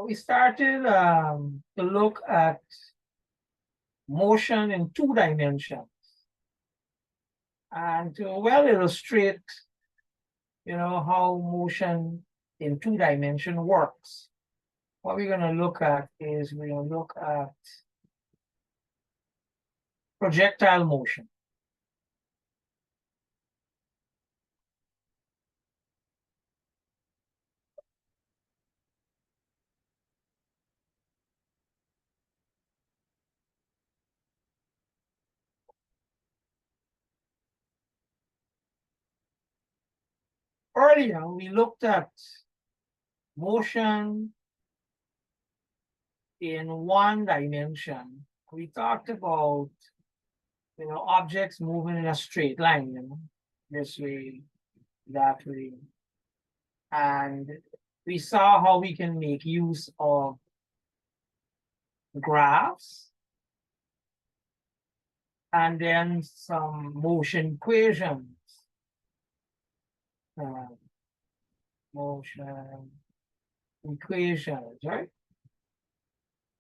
We started to look at motion in 2 dimensions and to well illustrate, how motion in 2 dimension works. What we're going to look at is we're going to look at projectile motion. Earlier, we looked at motion in 1 dimension. We talked about, objects moving in a straight line, this way, that way. And we saw how we can make use of graphs and then some motion equations. Motion equations, right?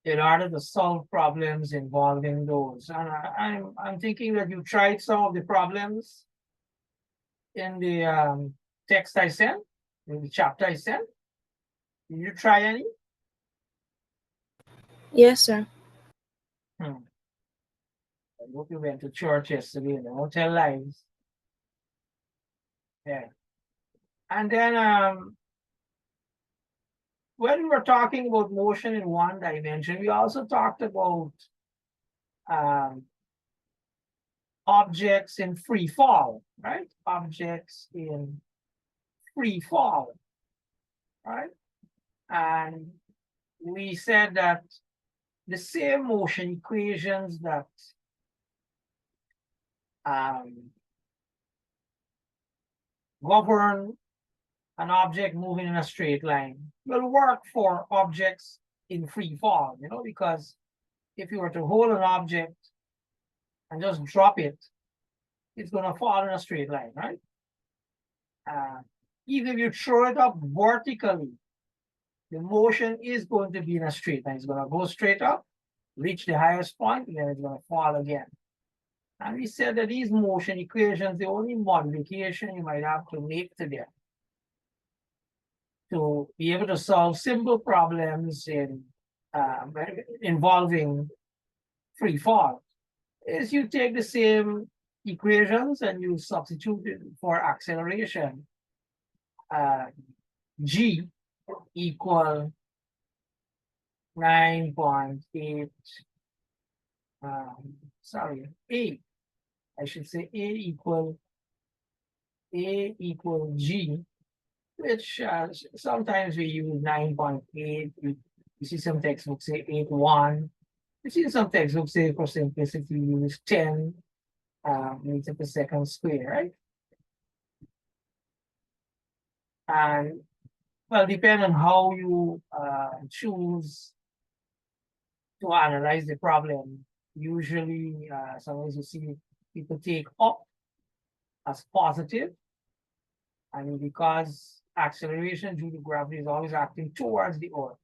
In order to solve problems involving those. And I'm thinking that you tried some of the problems in the text I sent, in the chapter I sent. Did you try any? Yes, sir. I hope you went to church yesterday. Don't tell lies. Yeah. And then when we were talking about motion in 1 dimension, we also talked about objects in free fall, right? Objects in free fall, right? And we said that the same motion equations that govern an object moving in a straight line will work for objects in free fall, because if you were to hold an object and just drop it, it's going to fall in a straight line, right? Even if you throw it up vertically, the motion is going to be in a straight line. It's going to go straight up, reach the highest point, and then it's going to fall again. And we said that these motion equations, the only modification you might have to make to them to be able to solve simple problems involving free fall is you take the same equations and you substitute it for acceleration. G equal 9.8, A. I should say A equal G, which sometimes we use 9.8. You see some textbooks say 8.1. You see some textbooks say for simplicity you use 10 meters per second square, right? And well, depending on how you choose to analyze the problem, usually sometimes you see people take up as positive. I mean, because acceleration due to gravity is always acting towards the earth,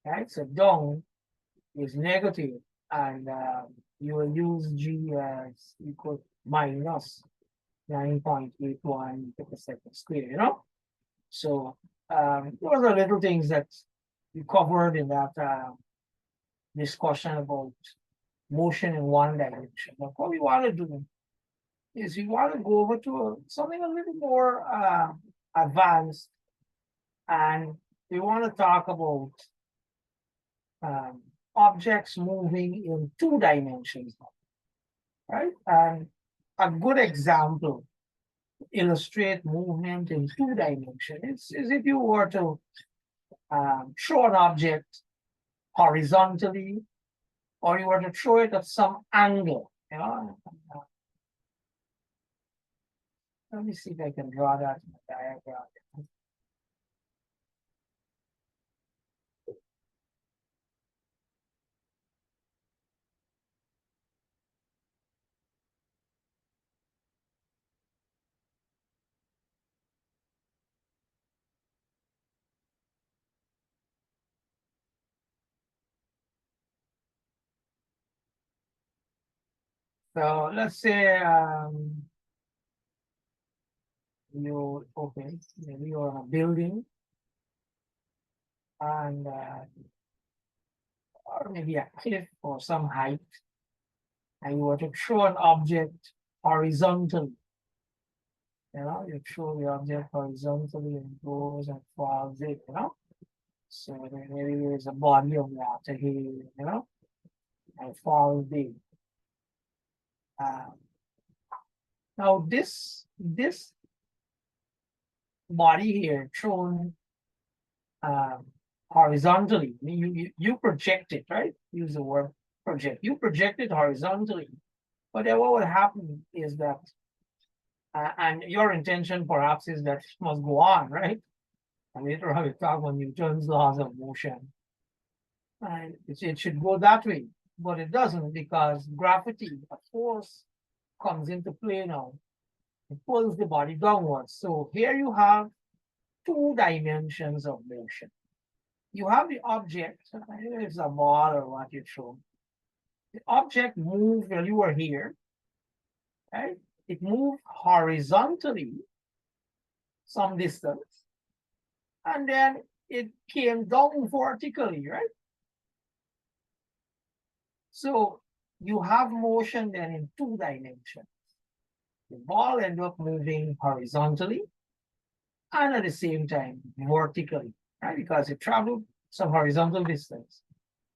right? So down is negative, and you will use G as equal minus 9.81 meters per second square, So those are little things that we covered in that discussion about motion in 1 dimension. But what we want to do is we want to go over to something a little more advanced, and we want to talk about objects moving in 2 dimensions, right? And a good example to illustrate movement in 2 dimensions is if you were to throw an object horizontally, or you were to throw it at some angle, Let me see if I can draw that in the diagram. So let's say maybe you're in a building and or maybe a cliff or some height, and you were to throw an object horizontally. You throw the object horizontally and it goes and falls in. So maybe there's a body of water here, and falls in. Now this body here thrown um, horizontally. You project it, right? Use the word project. You project it horizontally. But then what would happen is that, and your intention perhaps is that it must go on, right? And later on we talk about Newton's laws of motion. And it should go that way, but it doesn't because gravity, a force, comes into play now. It pulls the body downwards. So here you have two dimensions of motion. You have the object, it's a ball or what you throw. The object moved while you were here, right? It moved horizontally some distance, and then it came down vertically, right? So you have motion then in two dimensions. The ball ended up moving horizontally and at the same time vertically, right? Because it traveled some horizontal distance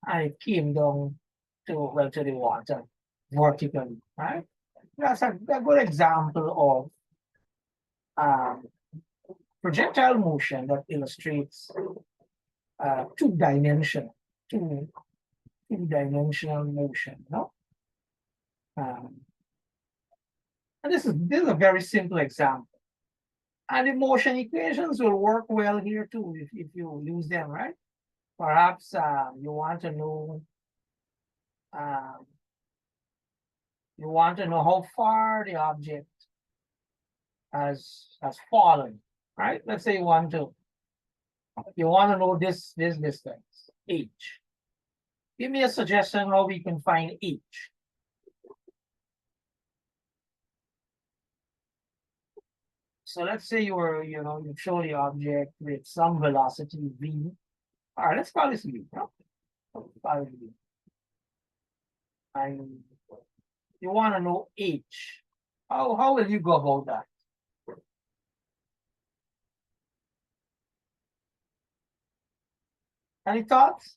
and it came down to the water vertically, right? That's a good example of projectile motion that illustrates two-dimensional, two-dimensional motion, no? And this is a very simple example. And the motion equations will work well here too if you use them, right? Perhaps um, you want to know how far the object has fallen, right? Let's say you want to know this distance, h. Give me a suggestion how we can find h. So let's say you show the object with some velocity v. All right, let's call this v. No? Call it v. And you want to know h. How will you go about that? Any thoughts?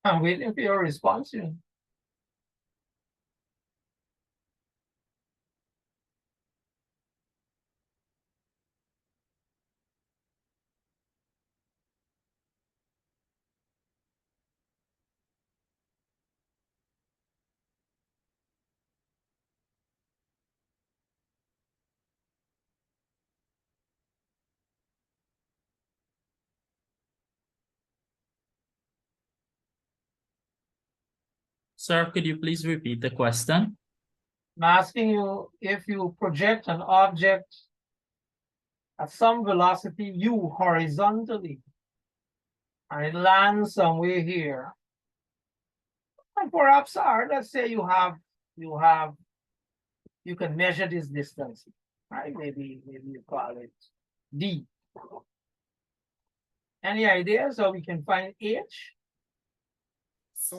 I'm waiting for your response here. Sir, could you please repeat the question? I'm asking you if you project an object at some velocity u horizontally and it lands somewhere here. And perhaps let's say you can measure this distance, right? Maybe you call it d. Any ideas how we can find H? So,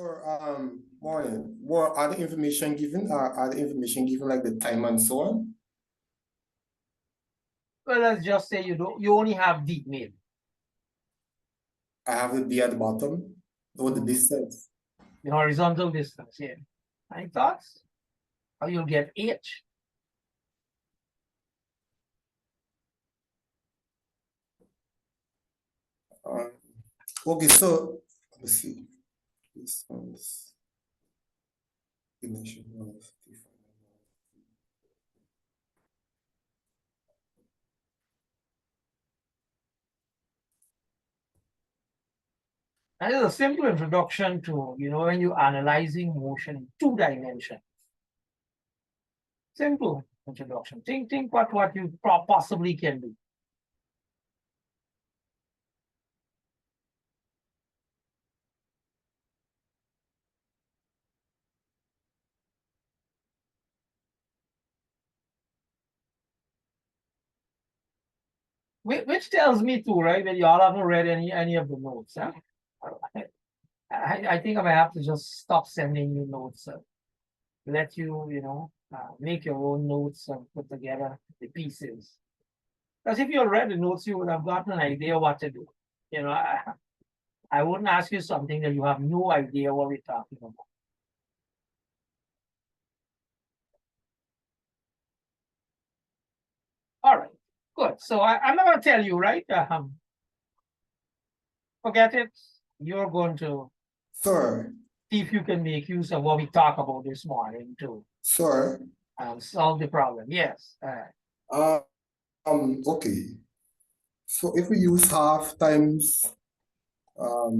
morning. What are the information given? Are the information given like the time and so on? Well, let's just say you only have D maybe. I have the D at the bottom, or the distance. The horizontal distance, yeah. Any thoughts? How you'll get H? Okay, so let me see. This one's initial velocity. And it's a simple introduction to, when you're analyzing motion in 2 dimensions. Simple introduction. Think what you possibly can do. Which tells me too, right, that y'all haven't read any of the notes, huh? I think I might have to just stop sending you notes. Let you, make your own notes and put together the pieces. Because if you had read the notes, you would have gotten an idea what to do. I wouldn't ask you something that you have no idea what we're talking about. All right, good. So I'm not going to tell you, right? Forget it. You're going to Sir, see if you can make use of what we talked about this morning to sir. Solve the problem. Yes. Okay. So if we use half times, well,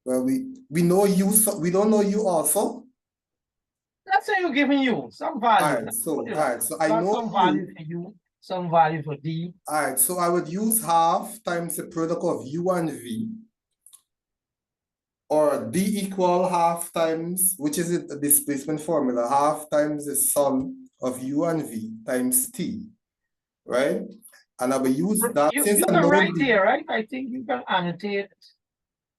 we know you, so we don't know you also. Let's say you're giving you some value. All right, so I Got know some value for you, some value for D. All right, so I would use half times the product of U and V, or D equal half times, which is the displacement formula, half times the sum of U and V times T, right? And I will use that since You I can know write D. here, right? I think you can annotate.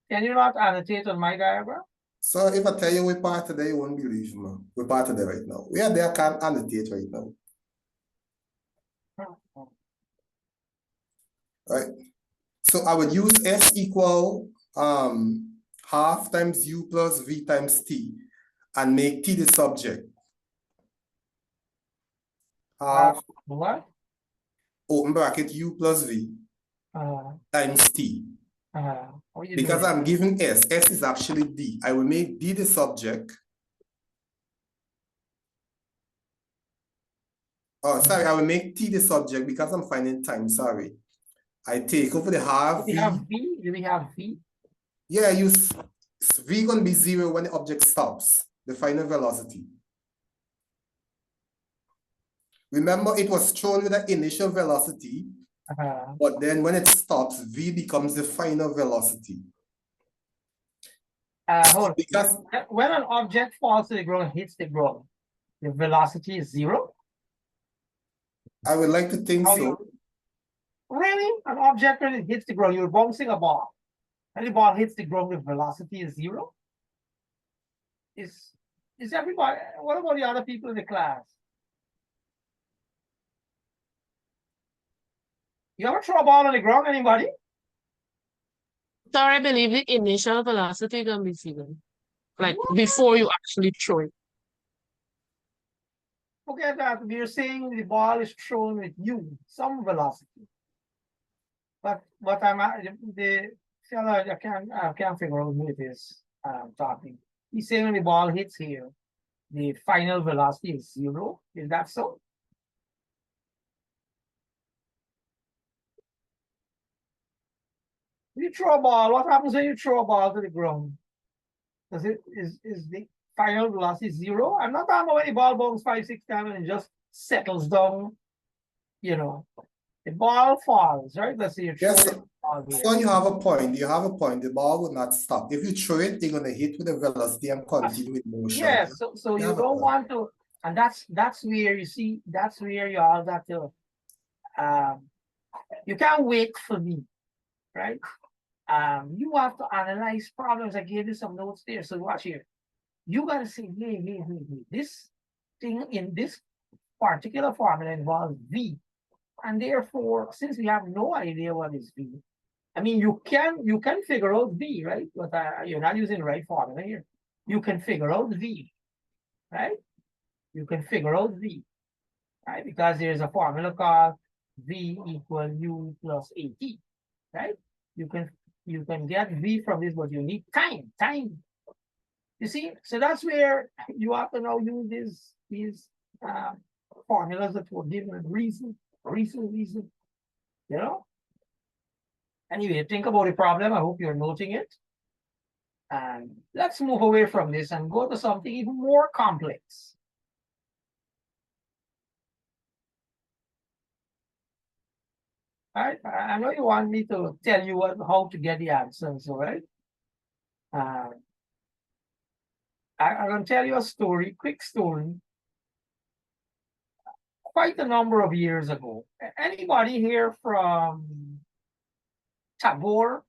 Can you not annotate on my diagram? So if I tell you we're part of there, you won't believe me. We're part of there right now. We are there, I can't annotate right now. Right? So I would use S equal half times U plus V times T and make T the subject. Half what? Open bracket U plus V times T. Because I'm given S. S is actually D. I will make D the subject. Oh, sorry, I will make T the subject because I'm finding time, sorry. I take over the half V. Do we have V? Yeah, V gonna be 0 when the object stops, the final velocity. Remember, it was thrown with the initial velocity, but then when it stops, V becomes the final velocity. Hold on. Because when an object falls to the ground, hits the ground, the velocity is 0? I would like to think so. Really? An object when it hits the ground, you're bouncing a ball, and the ball hits the ground, the velocity is 0? Is everybody, what about the other people in the class? You ever throw a ball on the ground, anybody? Sorry, I believe the initial velocity can be 0. Like before you actually throw it. Forget that. We're saying the ball is thrown with U, some velocity. But I'm the fellow, I can't figure out who it is talking. He's saying when the ball hits here, the final velocity is 0. Is that so? You throw a ball. What happens when you throw a ball to the ground? Is the final velocity 0? I'm not talking about when the ball bounces 5, 6 times and it just settles down. The ball falls, right? Let's say you throw the ball here. So you have a point. You have a point. The ball would not stop. If you throw it, they're gonna hit with the velocity and continue with motion. Yeah. So you don't want to, and that's where you see. That's where you all got to. You can't wait for me. right? You have to analyze problems. I gave you some notes there. So watch here. You got to say, hey, this thing in this particular formula involves V. And therefore, since we have no idea what is V, I mean, you can figure out V, right? But you're not using the right formula here. You can figure out V, right? You can figure out V, right? Because there's a formula called V equal U plus AT, right? You can get V from this, but you need time. You see, so that's where you have to now use these formulas that were given reason. You know. Anyway, think about the problem. I hope you're noting it. And let's move away from this and go to something even more complex. All right, I know you want me to tell you how to get the answers, all right? I'm going to tell you a story, quick story. Quite a number of years ago. Anybody here from Tabor?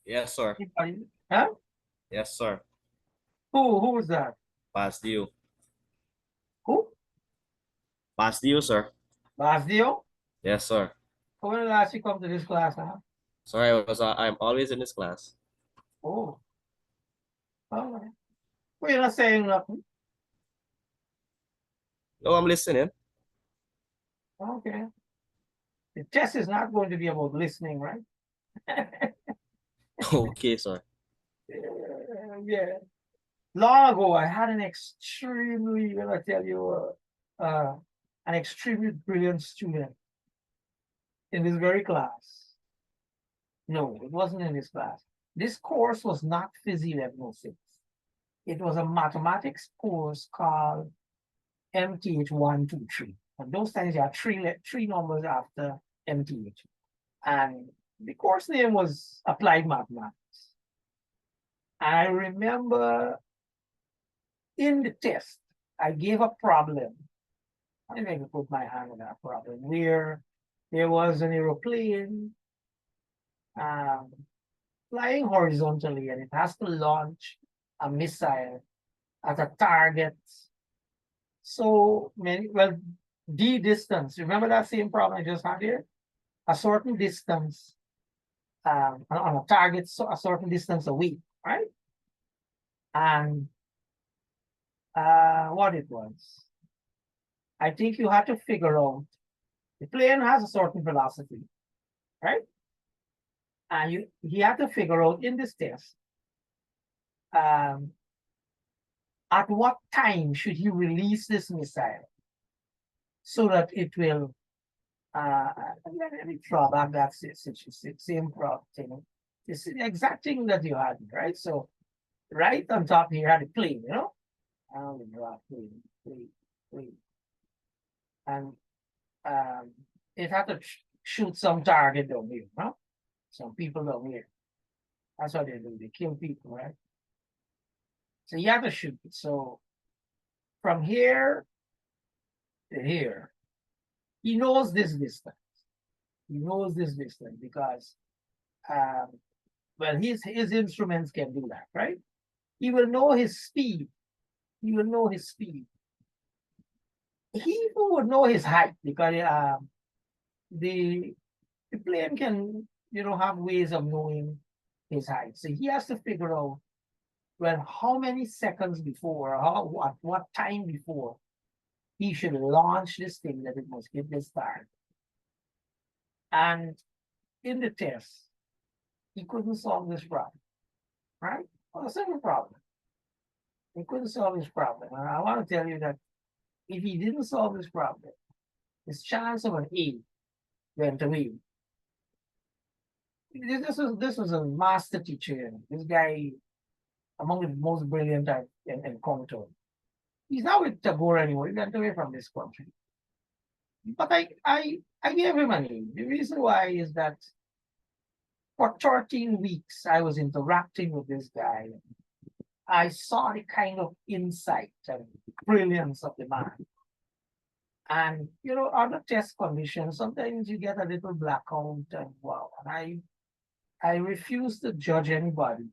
Yes, sir. Anybody? Huh? Yes, sir. Who was that? Past due. Who? Past due, sir. Basdio? Yes, sir. When did last you come to this class, huh? Sorry, I'm always in this class. Oh. All right. Well, you're not saying nothing. No, I'm listening. Okay. The test is not going to be about listening, right? Okay, sir. Yeah. Long ago, I had an extremely, when I tell you, an extremely brilliant student in this very class. No, it wasn't in this class. This course was not Phys 1106. It was a mathematics course called MTH 123. And those times you have three numbers after MTH. And the course name was Applied Mathematics. I remember in the test, I gave a problem. I think I can put my hand on that problem where there was an aeroplane flying horizontally and it has to launch a missile at a target. So many, well, the distance, remember that same problem I just had here? A certain distance on a target, so a certain distance away, right? And what it was, I think you had to figure out, the plane has a certain velocity, right? And he had to figure out in this test, at what time should he release this missile so that it will, let me draw back that same problem thing. It's the exact thing that you had, right? So right on top here had a plane, you know? I will draw plane. And it had to shoot some target down here, huh? Some people down here. That's what they do. They kill people, right? So you have to shoot it. So from here to here, he knows this distance. He knows this distance because, well, his instruments can do that, right? He will know his speed. He will know his speed. He even would know his height because the plane can, have ways of knowing his height. So he has to figure out, well, how many seconds before, what time before he should launch this thing that it must hit this target. And in the test, he couldn't solve this problem, right? Well, a simple problem. He couldn't solve this problem. And I want to tell you that if he didn't solve this problem, his chance of an A went away. This was a master teacher. This guy, among the most brilliant I've encountered. He's not with Tabor anymore. He went away from this country. But I gave him a name. The reason why is that for 13 weeks I was interacting with this guy. I saw the kind of insight and brilliance of the man. And other test conditions, sometimes you get a little blackout and wow. And I refuse to judge anybody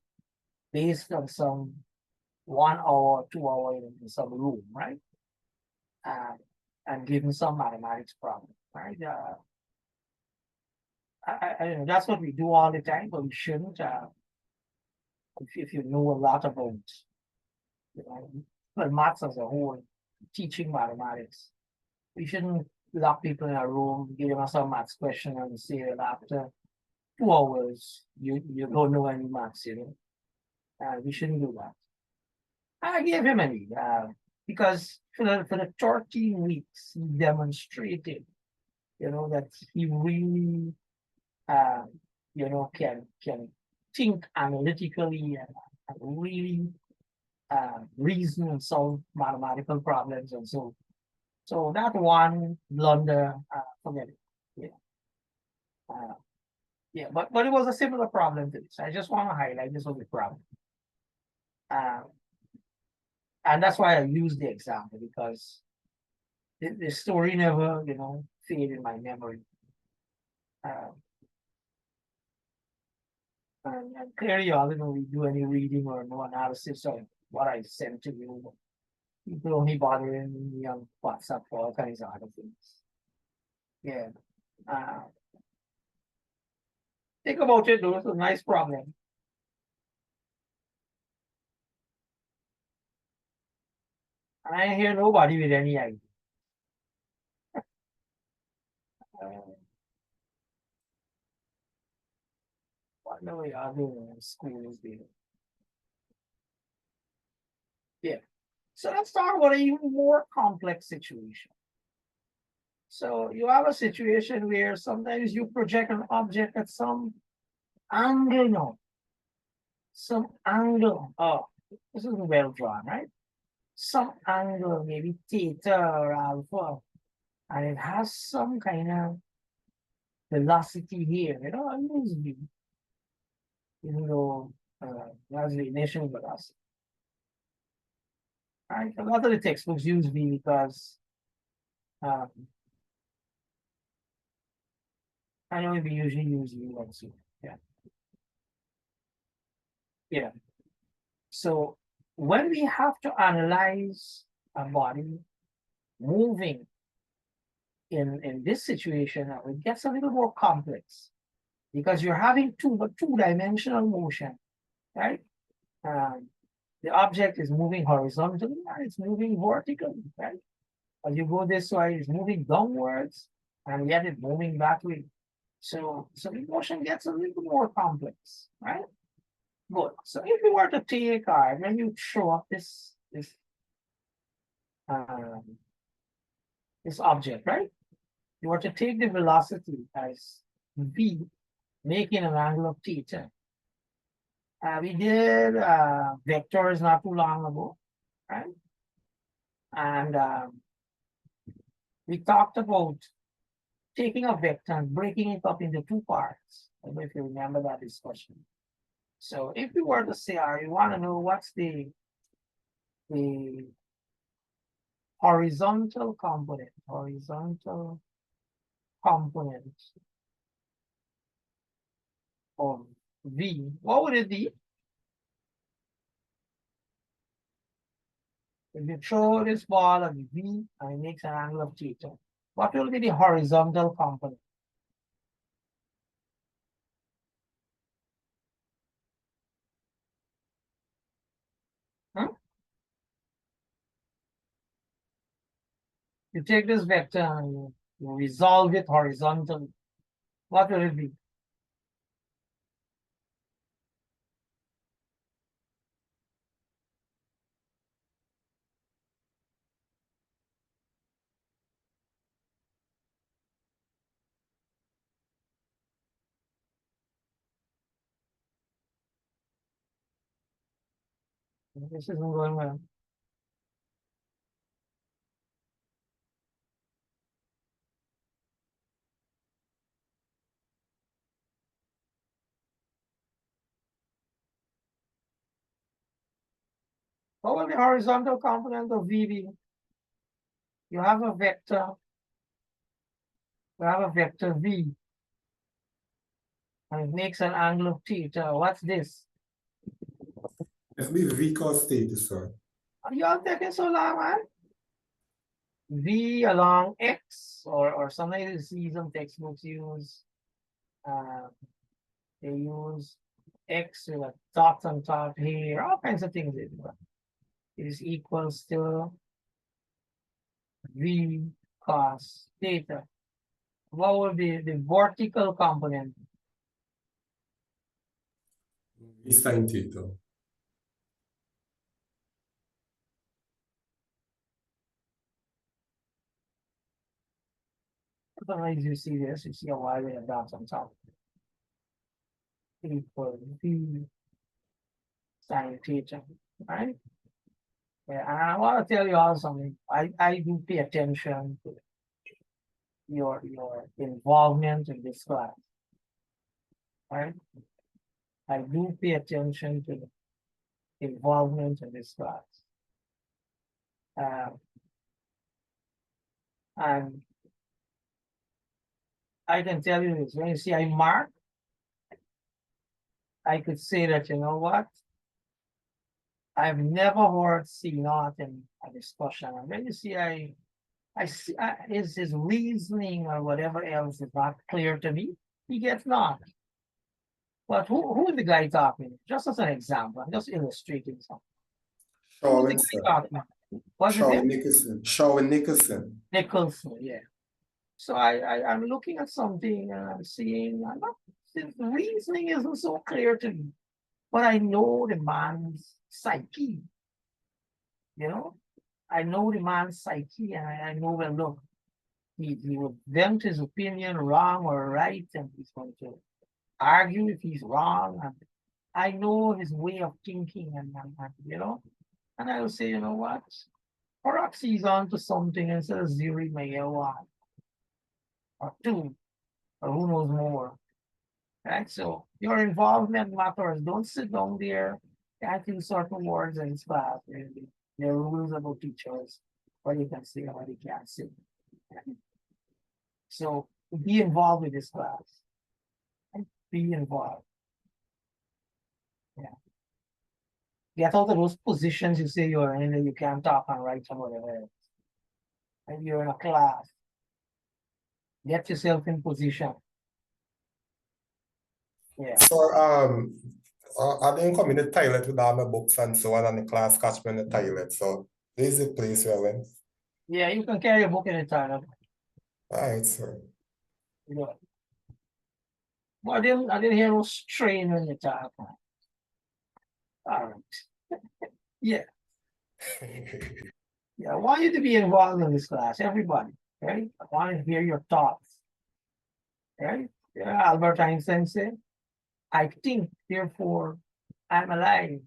based on some 1 hour, 2 hour in some room, right? And give me some mathematics problem, right? That's what we do all the time, but we shouldn't. If you know a lot about, well, maths as a whole, teaching mathematics, we shouldn't lock people in a room, give them some maths question, and say that after 2 hours you don't know any maths. We shouldn't do that. I gave him any because for the 13 weeks he demonstrated, that he really can think analytically and really reason and solve mathematical problems. And so that one blunder, forget it. But it was a similar problem to this. I just want to highlight this was a problem. And that's why I use the example, because the story never, fade in my memory. And clearly, y'all we do any reading or no analysis of what I sent to you. People only bothering me on WhatsApp for all kinds of other things. Yeah. Think about it, though. It's a nice problem. I ain't hear nobody with any idea. What the way are doing in school is there. Yeah. So let's talk about an even more complex situation. So you have a situation where sometimes you project an object at some angle now. Some angle. Oh, this is well drawn, right? Some angle, maybe theta or alpha, and it has some kind of velocity here. I use v, even though that's the initial velocity. Right? A lot of the textbooks use v because I know we usually use u also. Yeah. Yeah. So when we have to analyze a body moving in this situation, it gets a little more complex because you're having two-dimensional motion, right? The object is moving horizontally and it's moving vertically, right? As you go this way, it's moving downwards and yet it's moving backward. So the motion gets a little more complex, right? Good. So if you were to take when you show up this object, right? You were to take the velocity as v, making an angle of theta. We did vectors not too long ago, right? And we talked about taking a vector and breaking it up into two parts. I don't know if you remember that discussion. So if we were to say, you want to know what's the horizontal component of v, what would it be? If you throw this ball at v and it makes an angle of theta, what will be the horizontal component? You take this vector and you resolve it horizontally. What will it be? This isn't going well. What will the horizontal component of v be? You have a vector We have a vector V. And it makes an angle of theta. What's this? It's be V cos theta, sir. Y'all taking so long, man? V along X, or sometimes you see some textbooks use, they use X with a dot on top here, all kinds of things. It is equals to V cos theta. What would be the vertical component? V sin theta. Sometimes you see this, you see a Y with a dot on top. Equals V sin theta, right? Yeah, and I want to tell you all something. I do pay attention to your involvement in this class, right? I do pay attention to the involvement in this class. And I can tell you this, when you see I mark, I could say that, you know what? I've never heard C naught in a discussion. And when you see I see his reasoning or whatever else is not clear to me, he gets not. But who is the guy talking? Just as an example, I'm just illustrating something. Shawn, sir. What's his Shawn name? Nicholson. Shawn Nicholson. Nicholson, yeah. So I'm looking at something and I'm seeing, his reasoning isn't so clear to me, but I know the man's psyche. You know, I know the man's psyche, and I know, well, look, he would vent his opinion wrong or right, and he's going to argue if he's wrong. And I know his way of thinking, and you know, and I will say, you know what? Perhaps he's on to something instead of zeroing my L1 or 2, or who knows more. Right? So your involvement matters. Don't sit down there, can't use certain words in class. There are rules about teachers, what you can say and what you can't say. So be involved with this class. Be involved. Yeah. Get out of those positions you say you're in that you can't talk and write and whatever else. And you're in a class. Get yourself in position. Yeah. So I didn't come in the toilet with all my books and so on, and the class catch me in the toilet. So this is the place where I went. Yeah, you can carry a book in the toilet. All right, sir. Yeah. Well, I didn't hear no strain when you talk. All right. Yeah. Yeah, I want you to be involved in this class, everybody, right? I want to hear your thoughts, right? Yeah, Albert Einstein said, I think, therefore, I'm alive.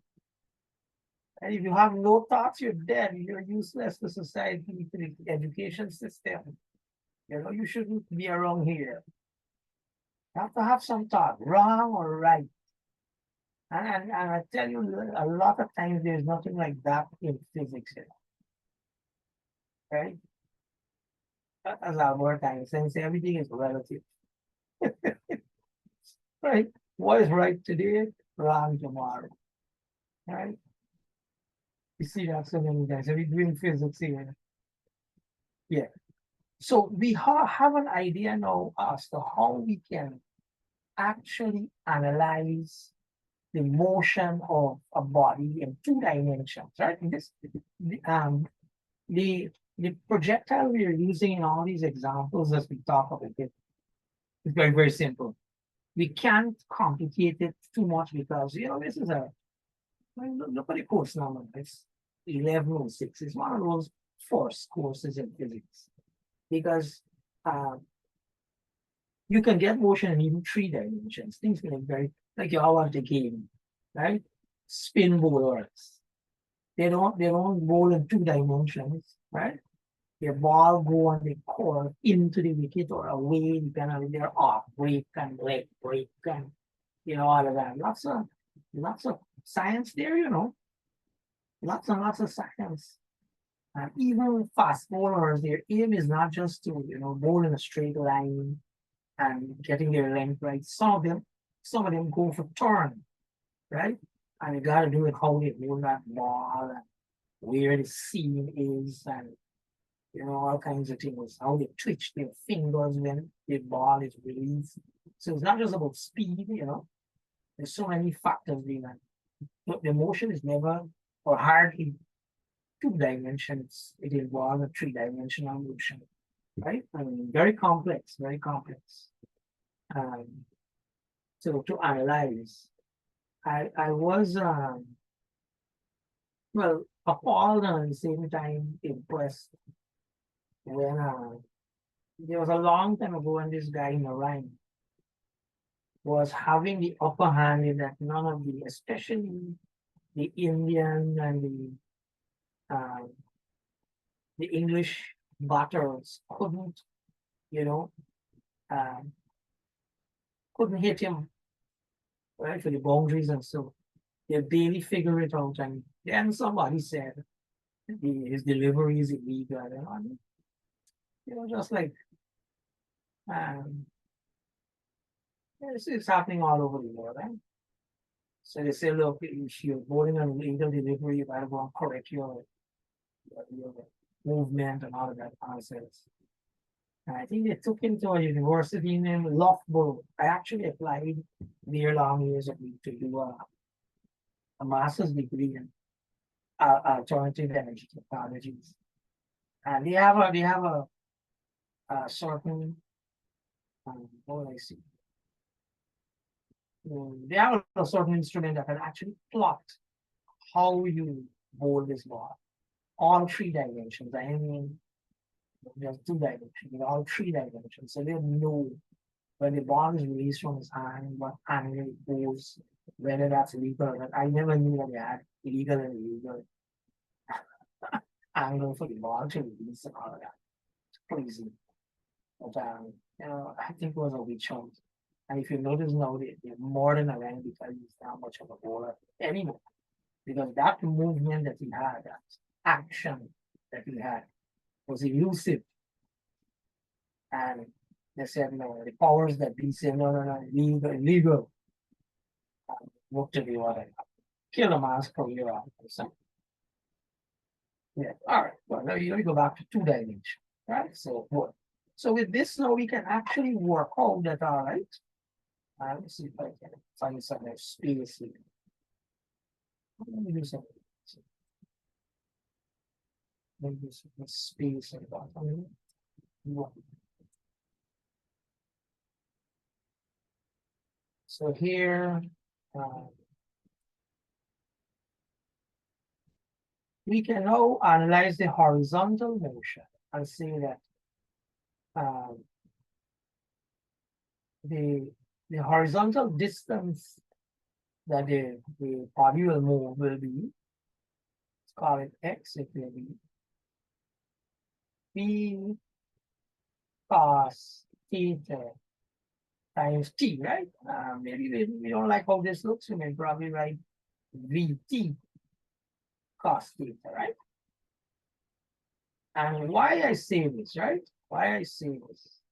And if you have no thoughts, you're dead. You're useless to society, to the education system. You know, you shouldn't be around here. You have to have some thought, wrong or right. And I tell you, a lot of times there's nothing like that in physics. Right? As Albert Einstein said, everything is relative. Right? What is right today, wrong tomorrow. Right? You see that so many times. We're doing physics here. Yeah. So we have an idea now as to how we can actually analyze the motion of a body in 2 dimensions, right? And this, the projectile we are using in all these examples as we talk about it is very, very simple. We can't complicate it too much because, you know, this is look at the course number. It's 1106. It's one of those first courses in physics because you can get motion in even 3 dimensions. Things can be very, like you all want the game, right? Spin bowlers. They don't bowl in 2 dimensions, right? Their ball go on the court into the wicket or away, depending on their off break and leg break and you know all of that. Lots of science there, you know. Lots and lots of science. And even fast bowlers, their aim is not just to, bowl in a straight line and getting their length right. Some of them go for turn, right? And you gotta do it how they hold that ball and where the seam is and all kinds of things, how they twitch their fingers when the ball is released. So it's not just about speed, there's so many factors being that. But the motion is never or hardly 2 dimensions. It involves a 3-dimensional motion, right? I mean, very complex, very complex. So to analyze, I was well appalled and at the same time impressed when there was a long time ago when this guy Narayan was having the upper hand in that none of the, especially the Indian and the English batters couldn't, couldn't hit him right for the boundaries, and so they barely figure it out. And then somebody said his delivery is illegal, just like it's happening all over the world, right? So they say, look, if you're bowling an illegal delivery, you gotta go and correct your movement and all of that nonsense. And I think they took him to a university named Loughborough. I actually applied there long years ago to do a master's degree in alternative energy technologies. And they have a certain what do I see? They have a certain instrument that can actually plot how you bowl this ball. All 3 dimensions. I mean, just 2 dimensions, but all 3 dimensions. So they know when the ball is released from his hand, what angle it goes, whether that's legal or not. I never knew that they had illegal and illegal angle for the ball to release and all of that. It's crazy. But I think it was a witch hunt. And if you notice now, they're more than a rank because he's not much of a bowler anymore. Because that movement that he had, that action that he had, was elusive. And they said, no, the powers that be said, no, illegal. Look to the water. Kill a man's career off or something. Yeah, all right. Well, now you go back to 2 dimensions, right? So what? So with this now we can actually work out that, all right. Let me see if I can find some space here. Let me do something. Maybe some space at the bottom. So here, we can now analyze the horizontal motion and see that the horizontal distance that the body will move will be, let's call it x, it will be b cos theta times t, right? Maybe we don't like how this looks, we may probably write vt cos theta, right? And why I say this, right? Why I say this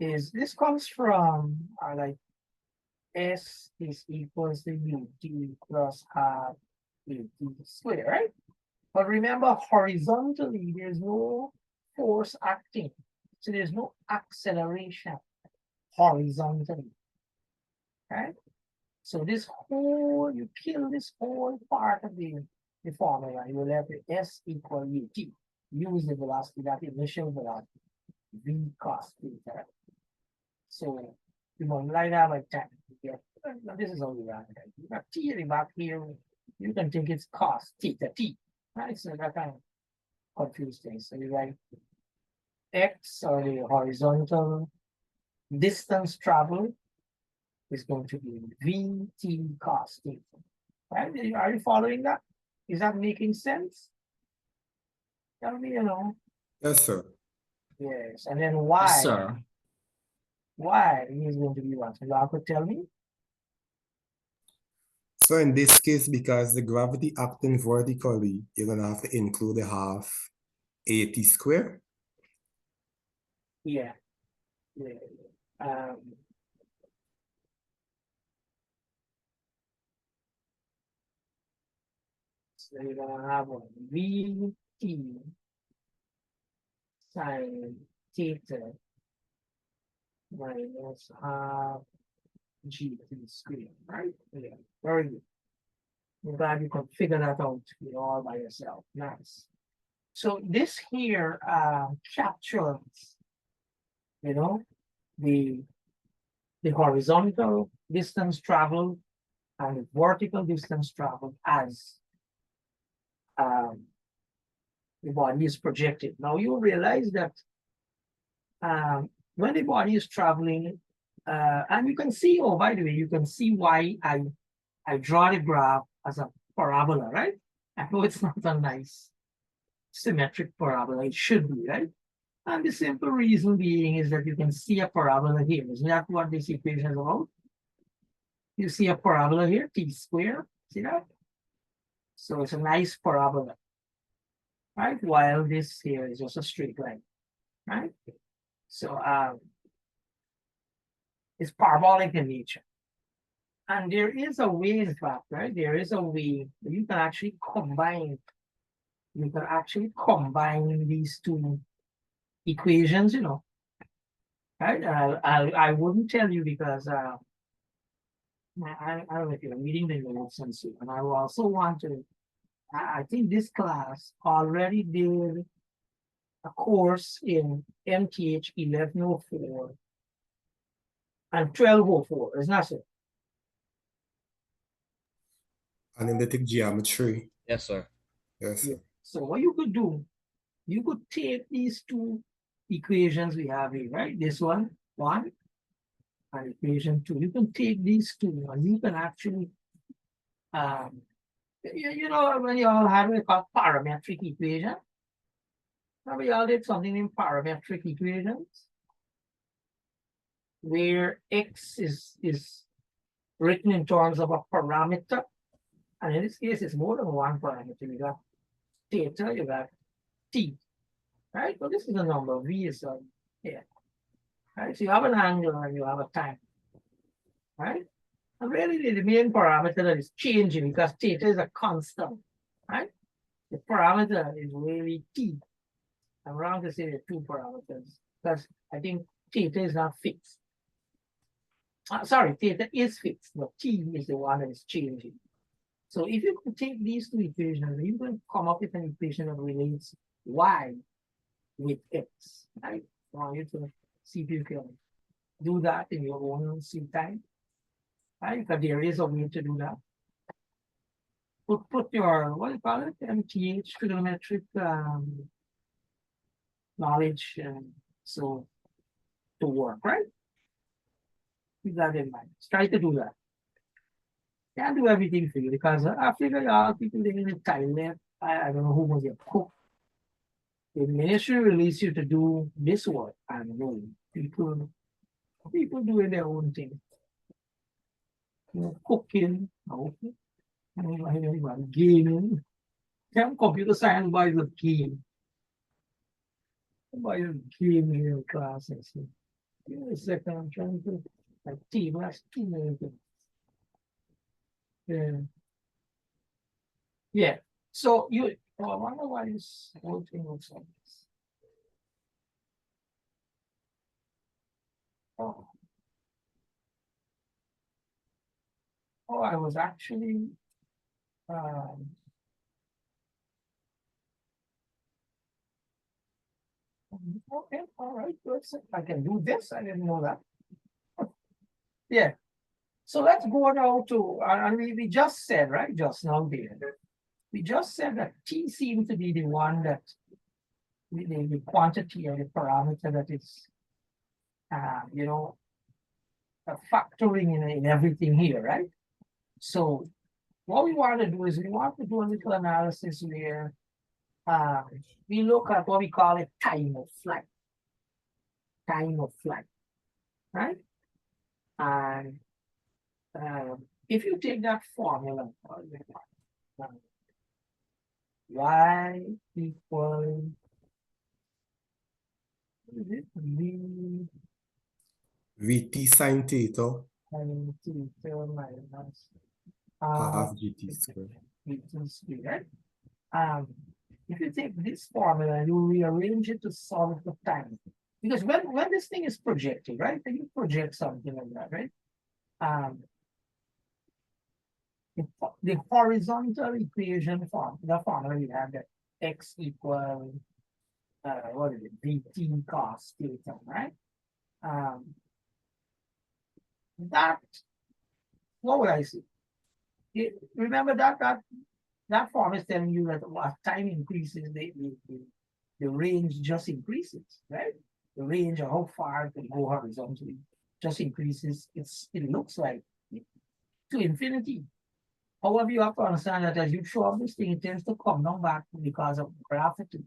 is this comes from like S is equals to ut plus half ut squared, right? But remember, horizontally, there's no force acting. So there's no acceleration horizontally, right? So this whole, you kill this whole part of the formula. You will have the S equal ut. Use the velocity, that initial velocity, v cos theta. So you multiply that by 10. You get, this is how you run it. You got t in the back here. You can think it's cos theta t. Right? So that kind of confuse things. So you write x, or the horizontal distance travel, is going to be vt cos theta. Right? Are you following that? Is that making sense? Tell me, Yes, sir. Yes. And then why? Yes, sir. Why is going to be what? So you could tell me? So in this case, because the gravity acting vertically, you're gonna have to include a half AT square. Yeah. Yeah. So you're gonna have a VT sine theta minus half GT squared, right? Yeah, very good. I'm glad you could figure that out all by yourself. Nice. So this here captures, you know, the horizontal distance traveled and the vertical distance traveled as the body is projected. Now you realize that when the body is traveling, and you can see, oh, by the way, you can see why I draw the graph as a parabola, right? I know it's not a nice symmetric parabola. It should be, right? And the simple reason being is that you can see a parabola here. Isn't that what this equation is about? You see a parabola here, t squared. See that? So it's a nice parabola, right? While this here is just a straight line, right? So it's parabolic in nature. And there is a way, in fact, right? There is a way you can actually combine. You can actually combine these two equations, you know. Right? I wouldn't tell you because I don't know if you're reading the notes and so, and I also want to. I think this class already did a course in MTH 1104 and 1204. Isn't that so? Analytic geometry. Yes, sir. Yes. Yeah. So what you could do, you could take these two equations we have here, right? This one, and equation 2. You can take these two and you can actually, you know, when you all have what called parametric equation, we all did something in parametric equations where x is written in terms of a parameter, and in this case, it's more than one parameter. You got theta, you got t, right? But this is a number. V is here, right? So you have an angle and you have a time, right? And really, the main parameter that is changing because theta is a constant, right? The parameter is really t. I'm wrong to say there are two parameters because I think theta is not fixed. Sorry, theta is fixed, but t is the one that is changing. So if you can take these two equations, you can come up with an equation that relates y with x, right? I want you to see if you can do that in your own C time, right? Because there is a way to do that. Put your, what do you call it, MTH, trigonometric knowledge, and so to work, right? Keep that in mind. Try to do that. Can't do everything for you because I figure out people living in Thailand. I don't know who was your cook. The ministry release you to do this work. I don't know. People doing their own thing. You know, cooking, gaming. Computer science buys a game. Buy a game in your classes. Give me a second. I'm trying to like last 2 minutes. Yeah. Yeah. So you, I wonder why this whole thing looks like this. Oh. Oh, I was actually okay, all right, good. I can do this. I didn't know that. Yeah. So let's go now to, and we just said, right, just now there, we just said that T seems to be the one that the quantity or the parameter that is, you know, factoring in everything here, right? So what we want to do is we want to do a little analysis where we look at what we call it time of flight. Time of flight, right? And if you take that formula, y equal v VT sine theta sin theta minus half GT squared. VT squared. If you take this formula and you rearrange it to solve the time, because when this thing is projected, right? When you project something like that, right? The horizontal equation form, the formula we have that x equal what is it? VT cos theta, right? That what would I say? Remember that form is telling you that as time increases, the range just increases, right? The range of how far it can go horizontally just increases. It looks like to infinity. However, you have to understand that as you show up this thing, it tends to come down back because of gravity.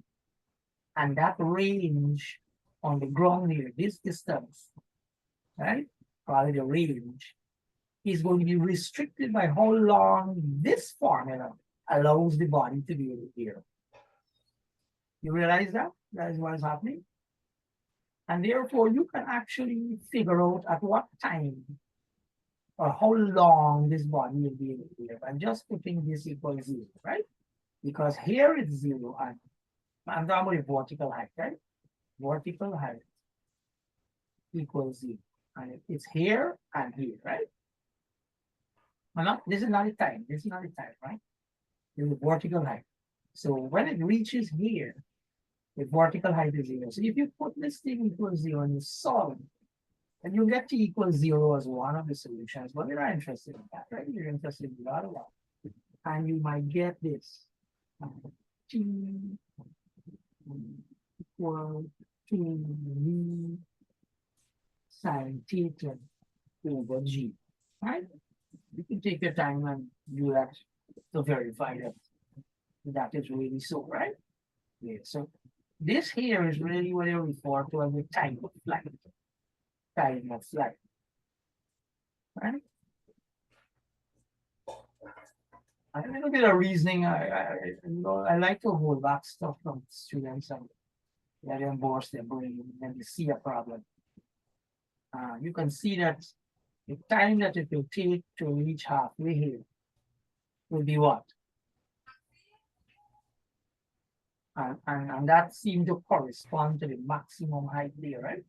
And that range on the ground here, this distance, right? Probably the range is going to be restricted by how long this formula allows the body to be able to hear. You realize that? That is what is happening. And therefore, you can actually figure out at what time or how long this body will be able to live. I'm just putting this equals 0, right? Because here it's 0, and I'm talking about vertical height, right? Vertical height equals 0. And it's here and here, right? Well, this is not the time. This is not the time, right? This is the vertical height. So when it reaches here, the vertical height is 0. So if you put this thing equals 0 and you solve, and you get t equals 0 as one of the solutions, but you're not interested in that, right? You're interested in the other one. And you might get this t equal to v sine theta over g, right? You can take your time and do that to verify that is really so, right? Yeah, so this here is really what you refer to as the time of flight. Time of flight. Right? A little bit of reasoning. I like to hold back stuff from students and let them burst their brain and they see a problem. You can see that the time that it will take to reach halfway here will be what? And that seemed to correspond to the maximum height there, right?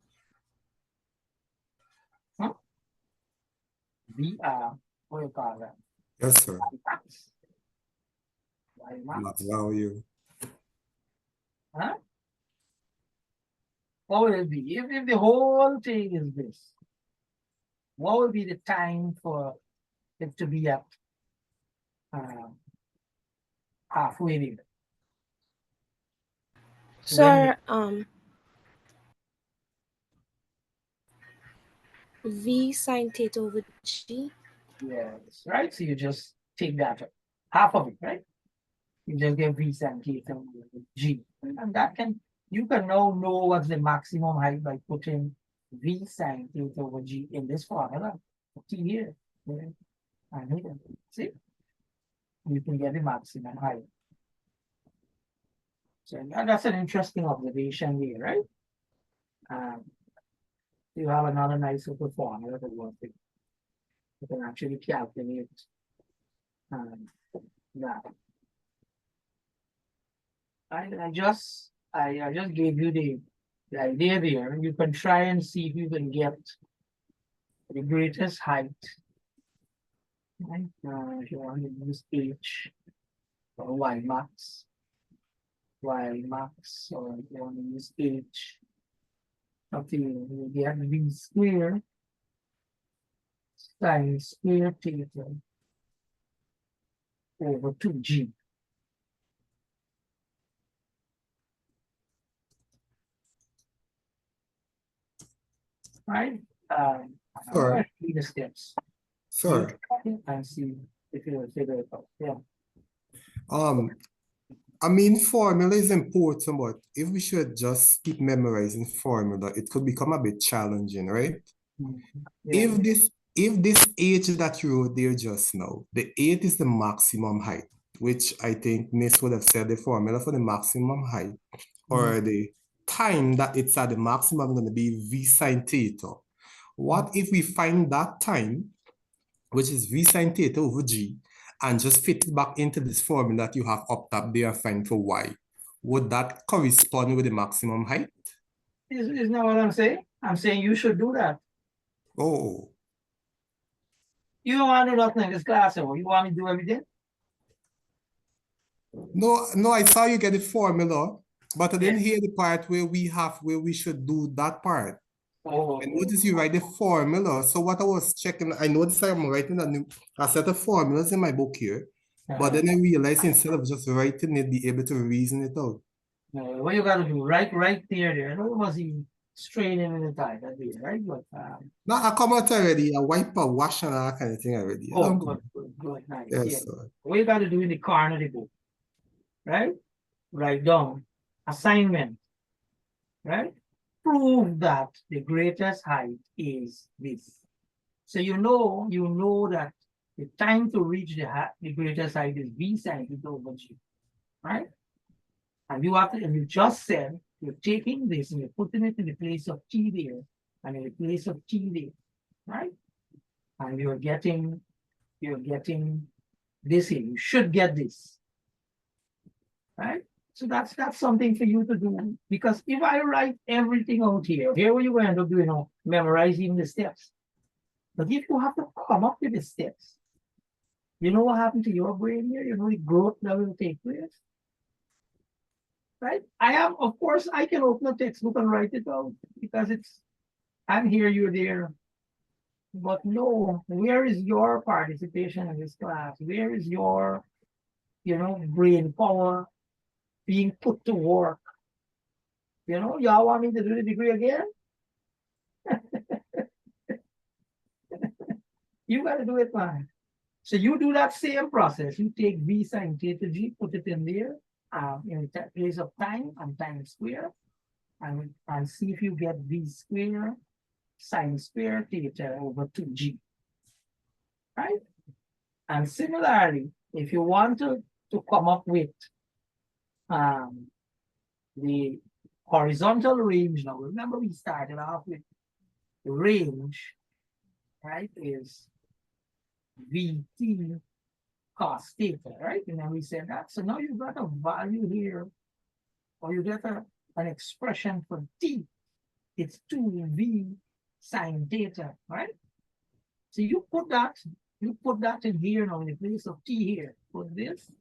Huh? What do you call that? Yes, sir. Max. Why max? Allow you. Huh? What will it be? If the whole thing is this, what would be the time for it to be at halfway there? Sir, V sine theta over G. Yes, right? So you just take that half of it, right? You just get V sine theta over G. And that you can now know what's the maximum height by putting V sine theta over G in this formula. T here. Yeah. And here. See? You can get the maximum height. So that's an interesting observation here, right? You have another nice little formula that works. You can actually calculate that. I just gave you the idea there. You can try and see if you can get the greatest height. Right? If you want to use H or Y max, or if you want to use H. Okay, you get V square sine square theta over 2G. Right? I'm going to read the steps. Sir. And see if you will figure it out. Yeah. I mean, formula is important, but if we should just keep memorizing formula, it could become a bit challenging, right? Yeah. if this h that you wrote there just now, the 8 is the maximum height, which I think Miss would have said the formula for the maximum height, or the time that it's at the maximum going to be v sine theta. What if we find that time, which is v sine theta over g, and just fit it back into this formula that you have up top there and find for y? Would that correspond with the maximum height? Isn't that what I'm saying? I'm saying you should do that. Oh, You don't want to do nothing in this class, or you want me to do everything? no, I saw you get the formula, but I didn't Yeah. hear the part where we should do that part. Oh, I noticed you write the formula. So what I was checking, I noticed I'm writing a set of formulas in my book here, but then I realized instead of just writing it, be able to reason it out. what you gotta do, right there. No was he straining in the tie that way, right? But No, I come out already. I wipe a wash and all that kind of thing already. oh, I'm good, nice. Yes, Yeah. sir. What you gotta do in the corner of the book, right? Write down assignment, right? Prove that the greatest height is this. So you know that the time to reach the greatest height is v sine theta over g, right? And you just said you're taking this and you're putting it in the place of t there, and in the place of t there, right? And you're getting this here. You should get this, right? So that's something for you to do, because if I write everything out here what you end up doing, memorizing the steps. But if you have to come up with the steps, you know what happened to your brain here? You know the growth that will take place, right? Of course, I can open a textbook and write it out because I'm here, you're there. But no, where is your participation in this class? Where is your, brain power being put to work? Y'all want me to do the degree again? You got to do it, man. So you do that same process. You take v sine theta g, put it in there, in the place of time and time square, and see if you get v square sine square theta over 2g, right? And similarly, if you want to come up with the horizontal range now, remember we started off with the range, right, is VT cos theta, right? And then we said that. So now you've got a value here, or you get an expression for t. It's 2v sine theta, right? So you put that in here now in the place of t here. Put this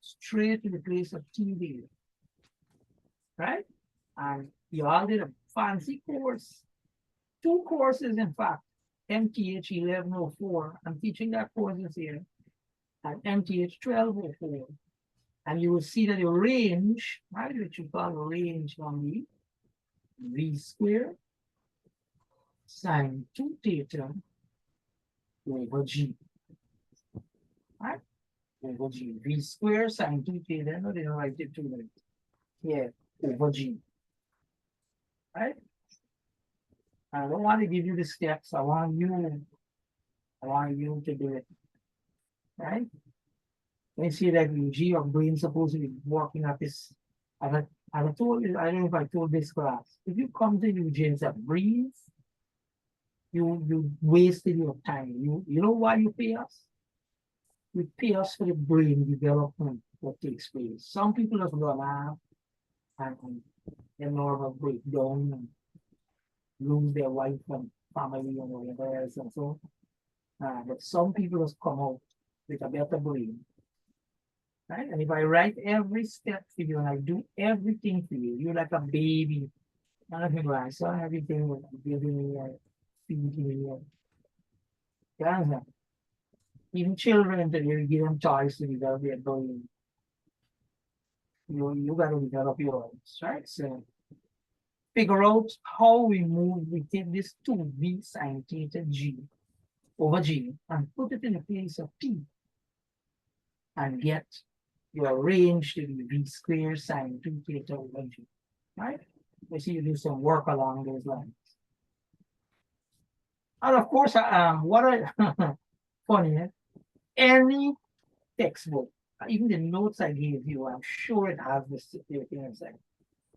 straight to the place of t here, right? And you all did a fancy course, 2 courses in fact, MTH 1104. I'm teaching that courses here, and MTH 1204. And you will see that the range, right, which you call the range on the v square sine 2 theta over g, right? Over g, v square sine 2 theta. No, they don't write it too late. Yeah, over g, right? I don't want to give you the steps. I want you to do it, right? Let me see that G, your brain's supposed to be working at this. I told you, I don't know if I told this class. If you come to Eugene and breathe, you wasted your time. You know why you pay us? You pay us for the brain development that takes place. Some people just run out and they're nervous breakdown and lose their wife and family and whatever else and so. But some people just come out with a better brain. Right? And if I write every step for you and I do everything for you, you're like a baby. None of you I saw everything with giving me feeding me. Yeah. Even children that you give them toys to develop their brain. You gotta develop yours, right? So figure out how we move. We take this 2v sine theta g over g and put it in the place of t and get your range to be v square sine 2 theta over g, right? I see you do some work along those lines. And of course, what I funny, eh? Any textbook, even the notes I gave you, I'm sure it has this thing inside.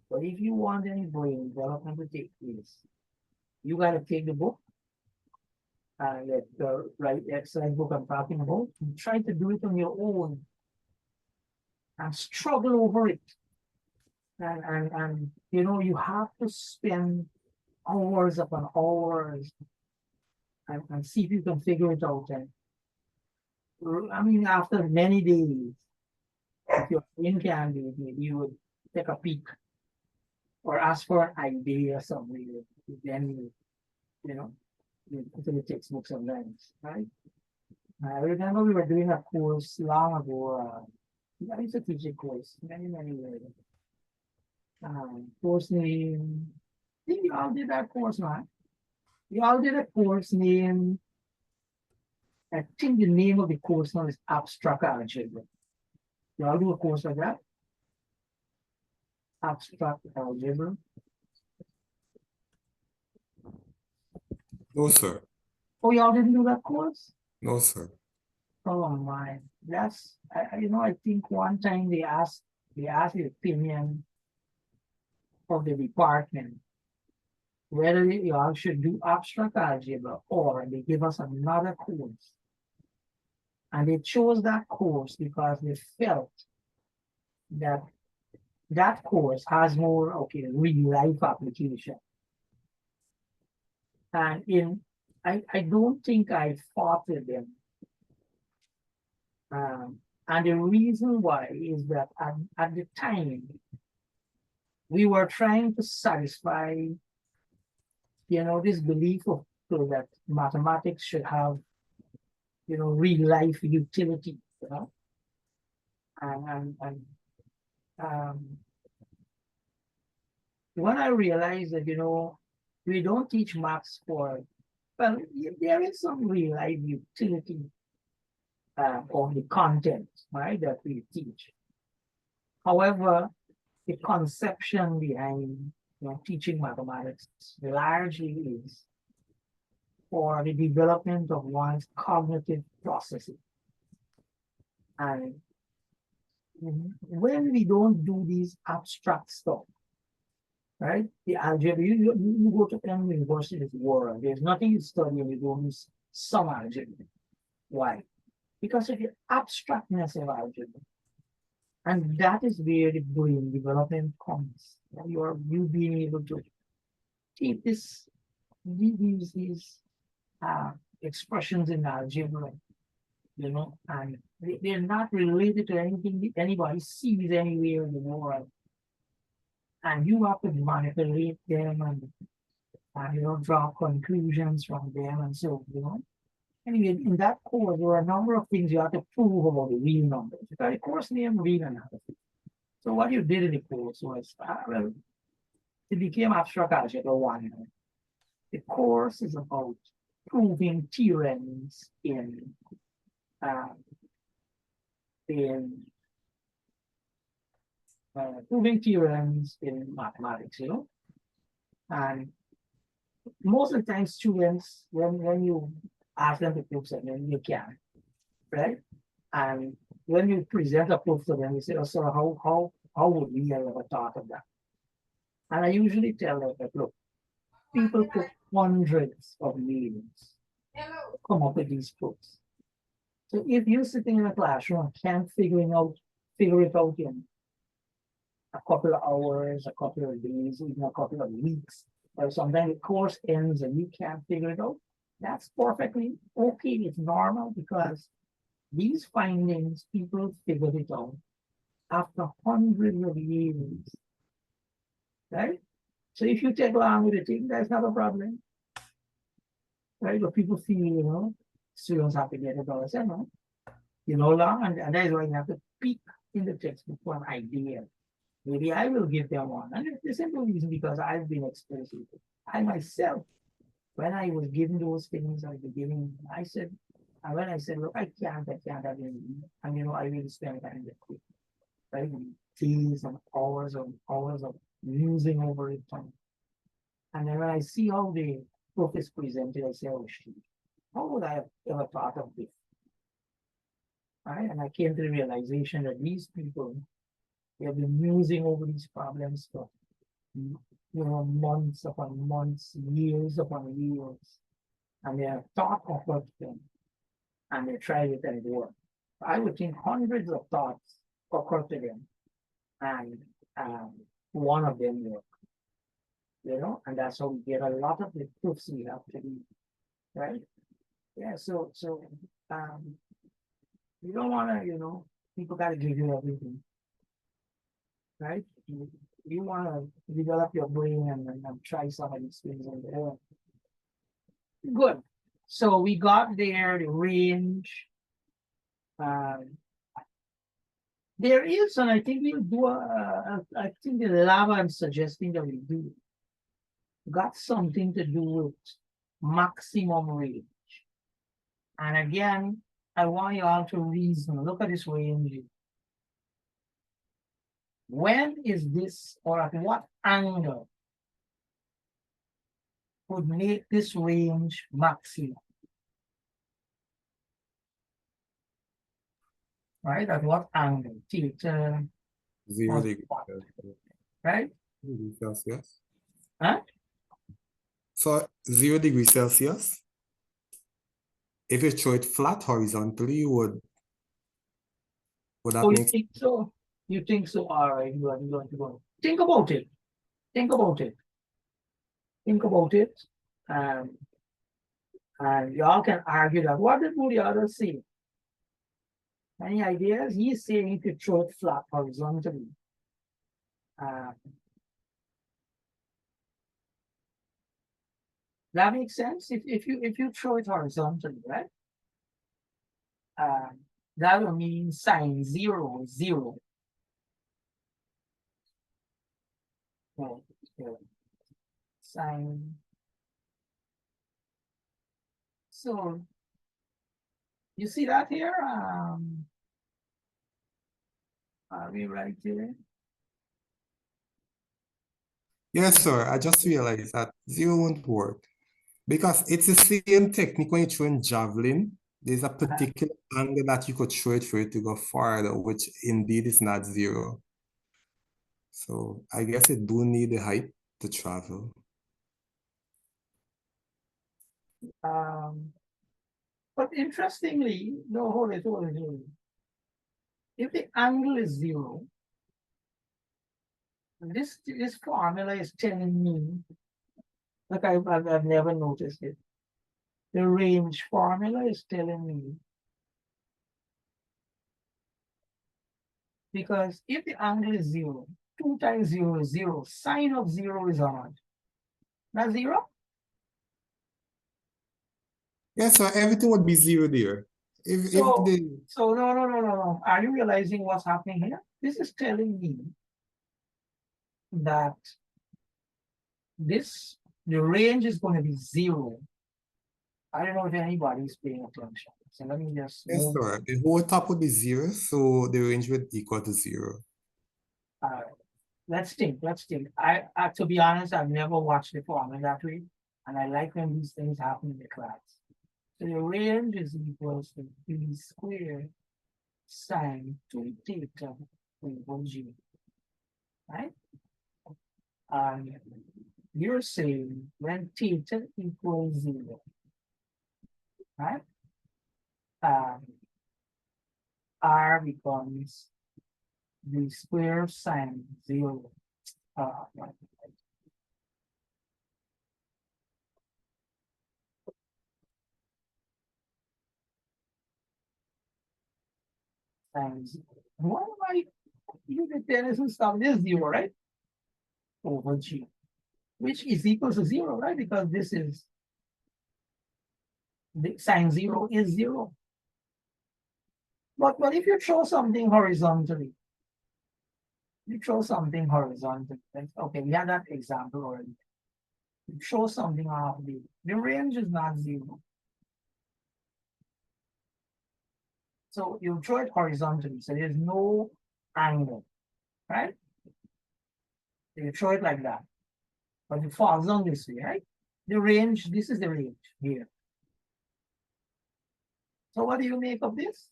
But if you want any brain development to take place, you got to take the book, like the right exercise book I'm talking about, and try to do it on your own and struggle over it. And you know, you have to spend hours upon hours and see if you can figure it out. And I mean, after many days, if you're in Candy, maybe you would take a peek or ask for an idea somewhere. Then you know, you put in the textbook sometimes, right? I remember we were doing a course long ago. I used to teach a course many years ago. Course name. I think you all did that course, man. You all did a course name. I think the name of the course now is Abstract Algebra. You all do a course like that? Abstract Algebra. No, sir. Oh, y'all didn't do that course? No, sir. Oh my, that's you know, I think one time they asked the opinion of the department whether y'all should do abstract algebra or they give us another course. And they chose that course because they felt that that course has more real life application. And I don't think I fought with them. And the reason why is that at the time we were trying to satisfy, you know, this belief of that mathematics should have, you know, real life utility, you know, and when I realized that, you know, we don't teach maths for, well, there is some real life utility of the content, right, that we teach. However, the conception behind, you know, teaching mathematics largely is for the development of one's cognitive processing. And when we don't do these abstract stuff, right? The algebra, you go to any university in the world, there's nothing you study and you don't use some algebra. Why? Because of the abstractness of algebra. And that is where the brain development comes. You being able to keep these expressions in algebra, you know, and they're not related to anything anybody sees anywhere in the world. And you have to manipulate them and you know, draw conclusions from them and so, you know. Anyway, in that course, there are a number of things you have to prove about the real numbers. You got a course named Real Analysis. So what you did in the course was, well, it became Abstract Algebra 1. The course is about proving theorems in proving theorems in mathematics, you know. And most of the time, students, when you ask them to prove something, you can, right? And when you present a proof to them, you say, oh, so how would we have ever thought of that? And I usually tell them that, look, people put hundreds of millions to come up with these proofs. So if you're sitting in a classroom and can't figure it out in a couple of hours, a couple of days, even a couple of weeks, or sometimes the course ends and you can't figure it out, that's perfectly okay. It's normal because these findings, people figured it out after hundreds of years, right? So if you take long with the thing, that's not a problem, right? But people feel, you know, students have to get it all. I said, no, you know, long, and that is why you have to peek in the textbook for an idea. Maybe I will give them one. And it's the simple reason because I've been exposed to it. I myself, when I was given those things at the beginning, I said, and when I said, look, I can't have any, and you know, I really spend time with it, right? Days and hours of musing over it. And then when I see how they proof is presented, I say, oh, shit, how would I have ever thought of this? Right? And I came to the realization that these people, they have been musing over these problems for months upon months, years upon years, and they have thought about them, and they tried it and it worked. I would think hundreds of thoughts occurred to them, and one of them worked. And that's how we get a lot of the proofs we have to do, right? Yeah, so you don't want to, people got to give you everything, right? You want to develop your brain and try some of these things in there. Good. So we got there, the range. There is, and I think we'll do I think the lab I'm suggesting that we do got something to do with maximum range. And again, I want you all to reason. Look at this range. When is this, or at what angle would make this range maximum? Right? At what angle? Theta. 0 or degrees what? Celsius. Right? 0 degrees Celsius. Huh? So 0 degrees Celsius, if you throw it flat horizontally, would that Oh, you make think so? You think so? All right, you are going to go. Think about it. Think about it. Think about it. And y'all can argue that. What did the other say? Any ideas? He's saying you could throw it flat horizontally. That makes sense. If you throw it horizontally, right? That will mean sine 0 is 0. Sine. So you see that here? Are we right here? Yes, sir. I just realized that 0 won't work because it's the same technique when you throw in javelin. There's a particular angle that you could throw it for it to go farther, which indeed is not 0. So I guess it do need the height to travel. But interestingly, no, hold it. If the angle is 0, this formula is telling me, like I've never noticed it. The range formula is telling me, because if the angle is 0, 2 times 0 is 0, sine of 0 is how much? Not 0? Yes, sir. Everything would be 0 there. So no. Are you realizing what's happening here? This is telling me that the range is going to be 0. I don't know if anybody's paying attention. So let me just. Yes, sir. The whole top would be 0, so the range would equal to 0. Let's think. I to be honest, I've never watched the formula that way, and I like when these things happen in the class. So the range is equals to b squared sine 2 theta over g. Right? You're saying when theta equals 0, right? R becomes the square sine 0. Sine 0. Why am I using tennis and stuff? This is 0, right? Over g, which is equals to 0, right? Because this is the sine 0 is 0. But if you throw something horizontally, okay, we had that example already. You throw something off the range is not 0. So you throw it horizontally, so there's no angle, right? So you throw it like that, but it falls down this way, right? The range, this is the range here. So what do you make of this?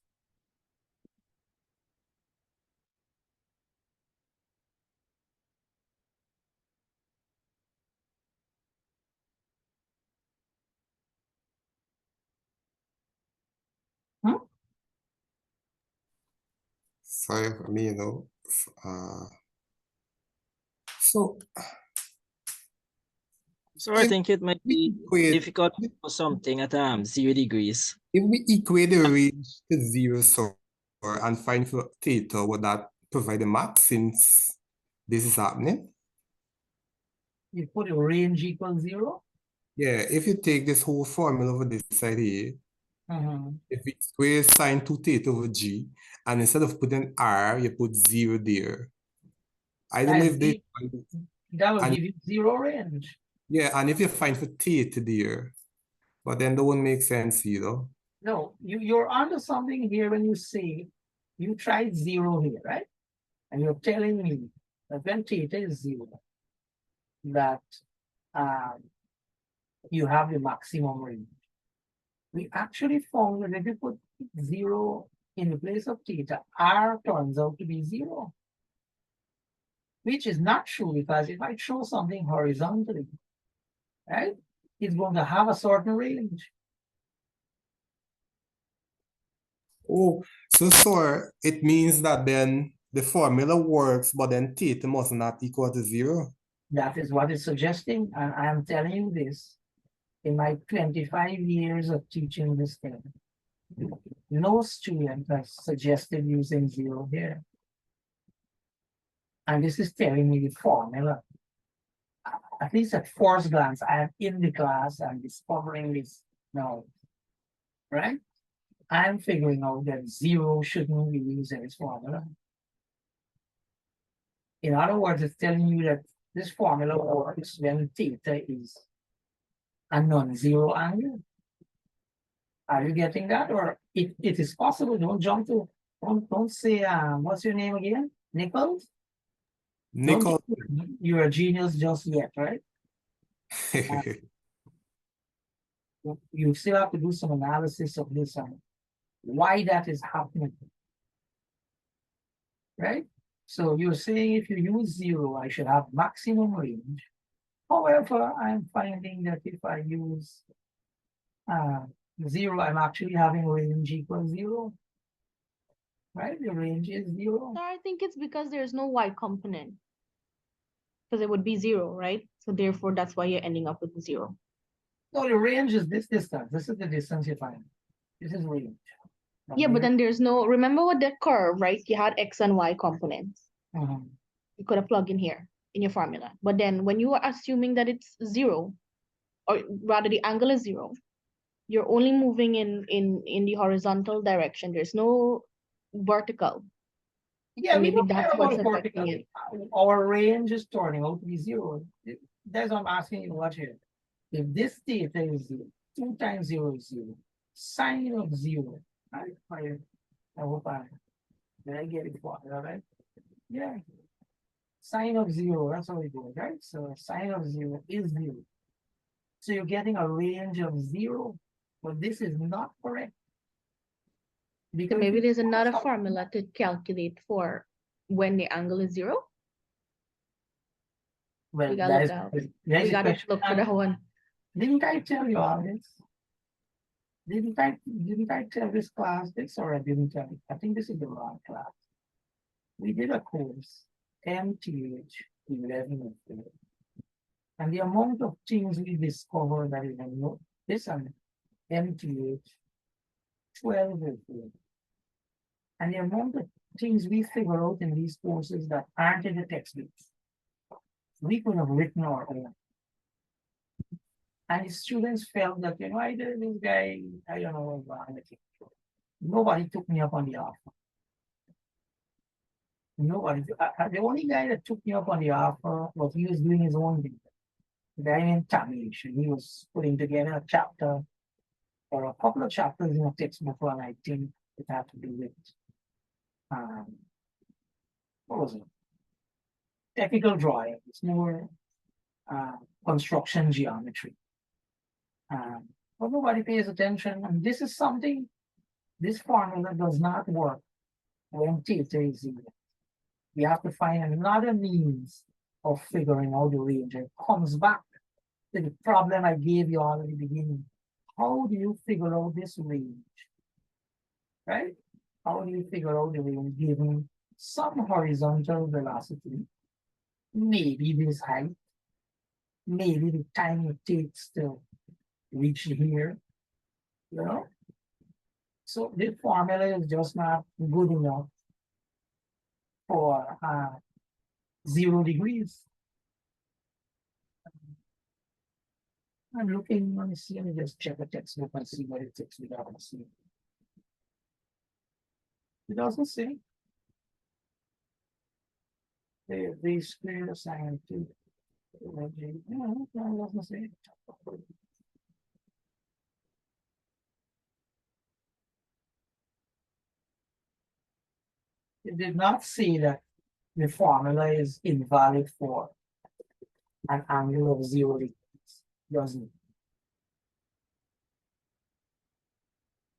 Sorry, I mean, so So I if think it might we be equate, difficult for something at 0 degrees. if we equate the range to 0, so and find for theta, would that provide a map since this is happening? You put a range equals 0. Yeah, if you take this whole formula over this side here, if we square sine 2 theta over g, and instead of putting r, you put 0 there. I don't know if they, That will and give you 0 range. yeah, and if you find for theta there, but then that won't make sense either. No, you're onto something here when you say you tried 0 here, right? And you're telling me that when theta is 0, that you have the maximum range. We actually found that if you put 0 in the place of theta, r turns out to be 0. Which is not true, because if I throw something horizontally, right, it's going to have a certain range. Oh, so it means that then the formula works, but then theta must not equal to 0. That is what it's suggesting, and I am telling you this in my 25 years of teaching this thing. No student has suggested using 0 here. And this is telling me the formula. At least at first glance, I am in the class, I'm discovering this now, right? I'm figuring out that 0 shouldn't be used in this formula. In other words, it's telling you that this formula works when theta is a non-zero angle. Are you getting that? Or it is possible, don't jump to, don't say, what's your name again? Nichols? Nickel. You're a genius just yet, right? You still have to do some analysis of this and why that is happening. Right? So you're saying if you use 0, I should have maximum range. However, I'm finding that if I use 0, I'm actually having range equals 0. Right? The range is 0. So I think it's because there's no y component. Because it would be 0, right? So therefore, that's why you're ending up with 0. No, the range is this distance. This is the distance you find. This is range. Yeah, but then there's no, remember what that curve, right? You had x and y components. You could have plugged in here in your formula. But then when you are assuming that it's 0, or rather the angle is 0, you're only moving in the horizontal direction. There's no vertical. Yeah, So we maybe don't that's care what's about affecting vertical. it. Our range is turning out to be 0. That's what I'm asking you. Watch here. If this theta is 0, 2 times 0 is 0. Sine of 0. I hope did I get it for all right? Yeah. Sine of 0, that's how it goes, right? So sine of 0 is 0. So you're getting a range of 0, but this is not correct. So Because maybe there's another formula to calculate for when the angle is 0. well, We gotta look out. We gotta look for that one. Didn't I tell you all this? Didn't I tell this class this, or I didn't tell you? I think this is the wrong class. We did a course, MTH 11 and 12. And the amount of things we discovered that is not this and MTH 12 and 12. And the amount of things we figure out in these courses that aren't in the textbooks. We could have written our own. And the students felt that, I did this guy, I don't know, nobody took me up on the offer. Nobody. The only guy that took me up on the offer was he was doing his own thing. The guy named tabulation. He was putting together a chapter or a couple of chapters in a textbook, and I think it had to do with what was it? Technical drawing. It's more construction geometry. But nobody pays attention, and this is something, this formula does not work when theta is 0. We have to find another means of figuring out the range. It comes back to the problem I gave you all at the beginning. How do you figure out this range? Right? How do you figure out the range given some horizontal velocity? Maybe this height, maybe the time it takes to reach here, you know? So this formula is just not good enough for 0 degrees. I'm looking, let me see, let me just check the textbook and see what it takes without seeing. It doesn't say. They square sine 2. No, it doesn't say. It did not say that the formula is invalid for an angle of 0 degrees, doesn't it?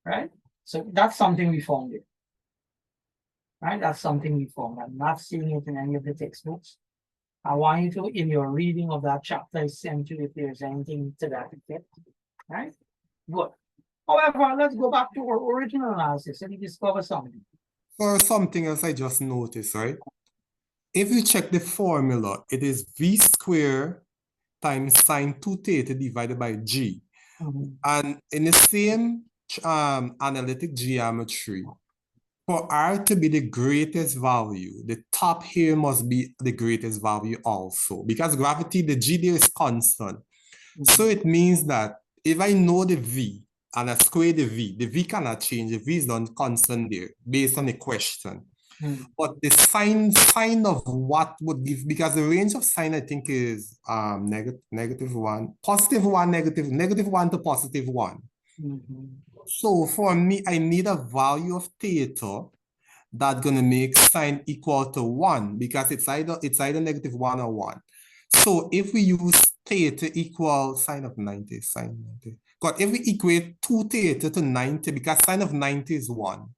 Right? So that's something we found it. Right? That's something we found. I'm not seeing it in any of the textbooks. I want you to, in your reading of that chapter I sent you, if there's anything to that effect. Right? Good. However, let's go back to our original analysis and we discover something. Or something else I just noticed, right? If you check the formula, it is v squared times sine 2 theta divided by g. And in the same analytic geometry, for r to be the greatest value, the top here must be the greatest value also. Because gravity, the g there is constant. So it means that if I know the v and I square the v cannot change. The v is done constant there based on the question. But the sign of what would give, because the range of sign I think is -1, +1, -1 to +1. So for me, I need a value of theta that's gonna make sine equal to 1 because it's either -1 or 1. So if we use theta equal sine of 90, sine 90. But if we equate 2 theta to 90, because sine of 90 is 1.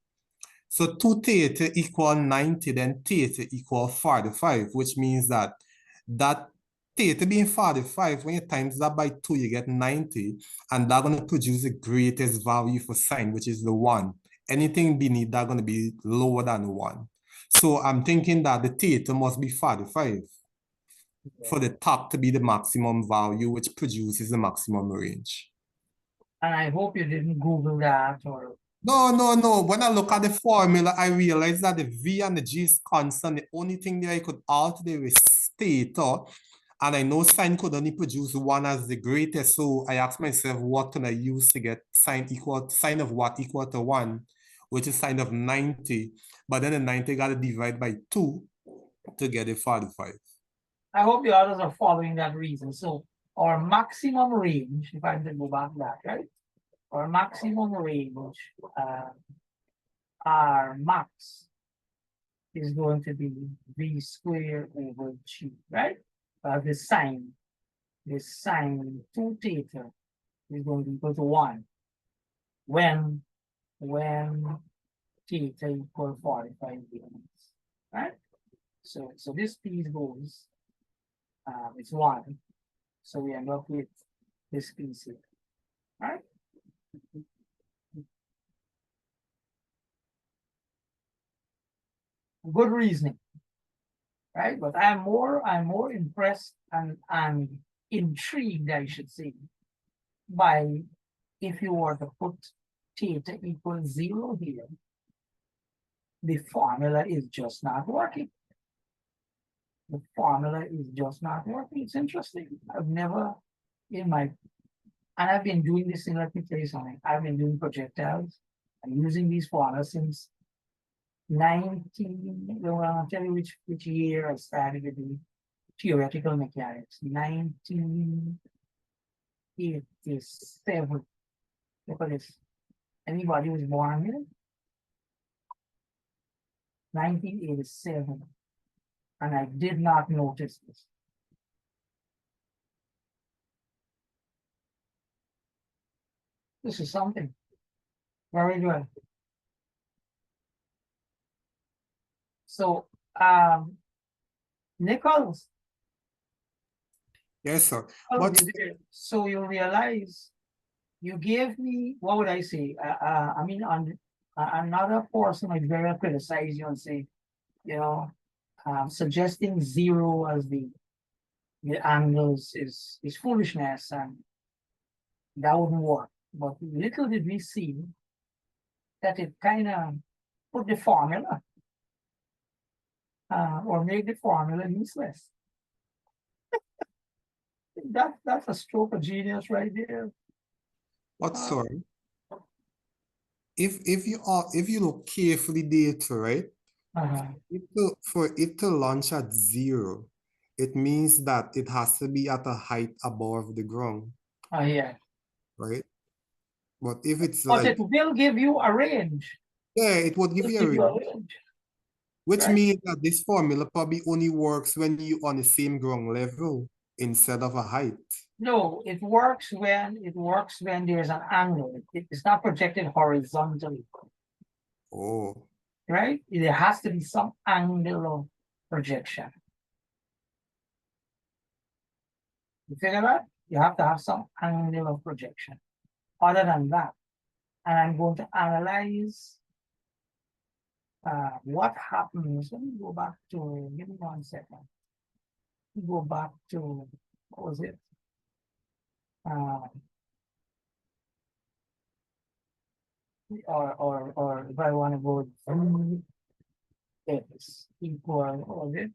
So 2 theta equal 90, then theta equal 45, which means that theta being 45, when you times that by 2, you get 90, and that's going to produce the greatest value for sine, which is the 1. Anything beneath that going to be lower than 1. So I'm thinking that the theta must be 45 for the top to be the maximum value, which produces the maximum range. And I hope you didn't Google that or. No. When I look at the formula, I realize that the V and the G is constant. The only thing that I could alter there is theta. And I know sine could only produce 1 as the greatest. So I asked myself, what can I use to get sine of what equal to 1, which is sine of 90. But then the 90 got to divide by 2 to get a 45. I hope the others are following that reason. So our maximum range, if I can go back that, right? Our maximum range, our max is going to be v squared over g, right? The sine 2 theta is going to be equal to 1 when theta equals 45 degrees, right? So this piece goes, it's 1. So we end up with this piece here, right? Good reasoning, right? But I'm more impressed and intrigued, I should say, by if you were to put theta equals 0 here, the formula is just not working. The formula is just not working. It's interesting. I've never and I've been doing this thing, let me tell you something. I've been doing projectiles and using these formulas since 19, well, I'll tell you which year I started to do theoretical mechanics. 1987. Look at this. Anybody was born here? 1987. And I did not notice this. This is something. Very good. So, Nichols, Yes, sir. oh, But so you realize you gave me, what would I say? I mean, another person might very well criticize you and say, you know, suggesting zero as the angles is foolishness, and that wouldn't work. But little did we see that it kind of put the formula or make the formula useless. That's a stroke of genius right there. But sir, if you look carefully data, right? For it to launch at 0, it means that it has to be at a height above the ground, Yeah. right? But if it's But like, it will give you a range. yeah, it would give It'll you a give you a range, range. which right? means that this formula probably only works when you on the same ground level instead of a height. No, it works when there's an angle. It's not projected horizontally, Oh, right? There has to be some angle of projection. You figure that? You have to have some angle of projection. Other than that, and I'm going to analyze what happens. Let me go back to, give me 1 second. Go back to, what was it? Or if I want to go x equal, what was it?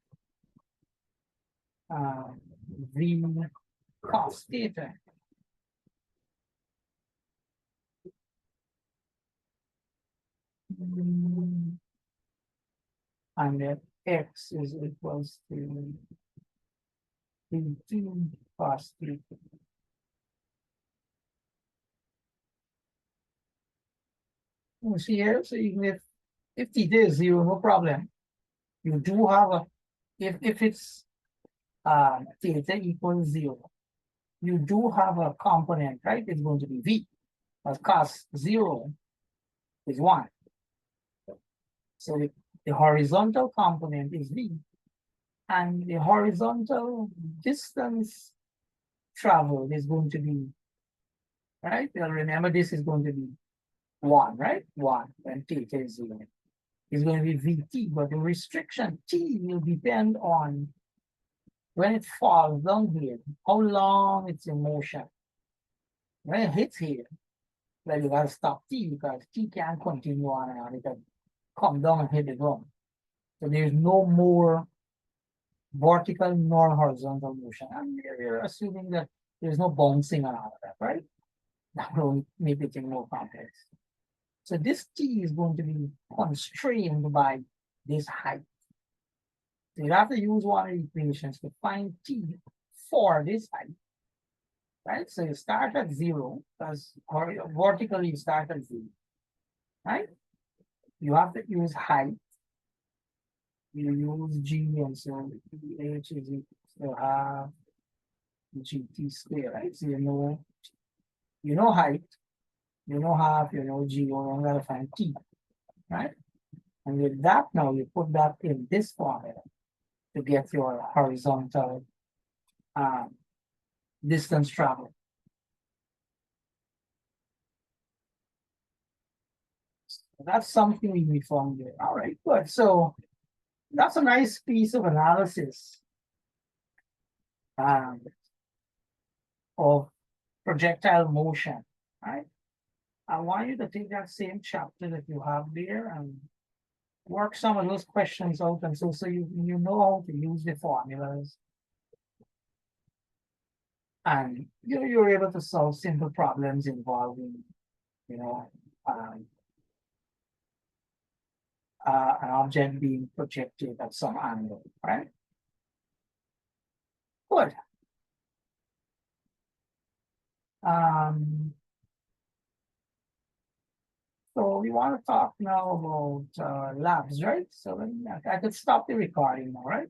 V cos theta. And then x is equals to v2 cos theta. You see here, so even if theta is 0, no problem. You do have a, if it's theta equals 0, you do have a component, right? It's going to be v, but cos 0 is 1. So the horizontal component is v, and the horizontal distance traveled is going to be, right? Well, remember, this is going to be 1, right? 1 when theta is 0. It's going to be vt, but the restriction t will depend on when it falls down here, how long it's in motion. When it hits here, well, you gotta stop t because t can't continue on and on. It can come down and hit the ground. So there's no more vertical nor horizontal motion. And we're assuming that there's no bouncing and all of that, right? That will make it more complex. So this t is going to be constrained by this height. So you have to use one of the equations to find t for this height. Right? So you start at 0, because vertically you start at 0. Right? You have to use height. You use g, and so h is equal to half gt squared, right? So you know height, you know half, you know g, you only gotta find t, right? And with that, now you put that in this formula to get your horizontal distance traveled. So that's something we found there. All right, good. So that's a nice piece of analysis of projectile motion, right? I want you to take that same chapter that you have there and work some of those questions out, and so you know how to use the formulas, and you're able to solve simple problems involving, an object being projected at some angle, right? Good. So we want to talk now about labs, right? So I could stop the recording now, right?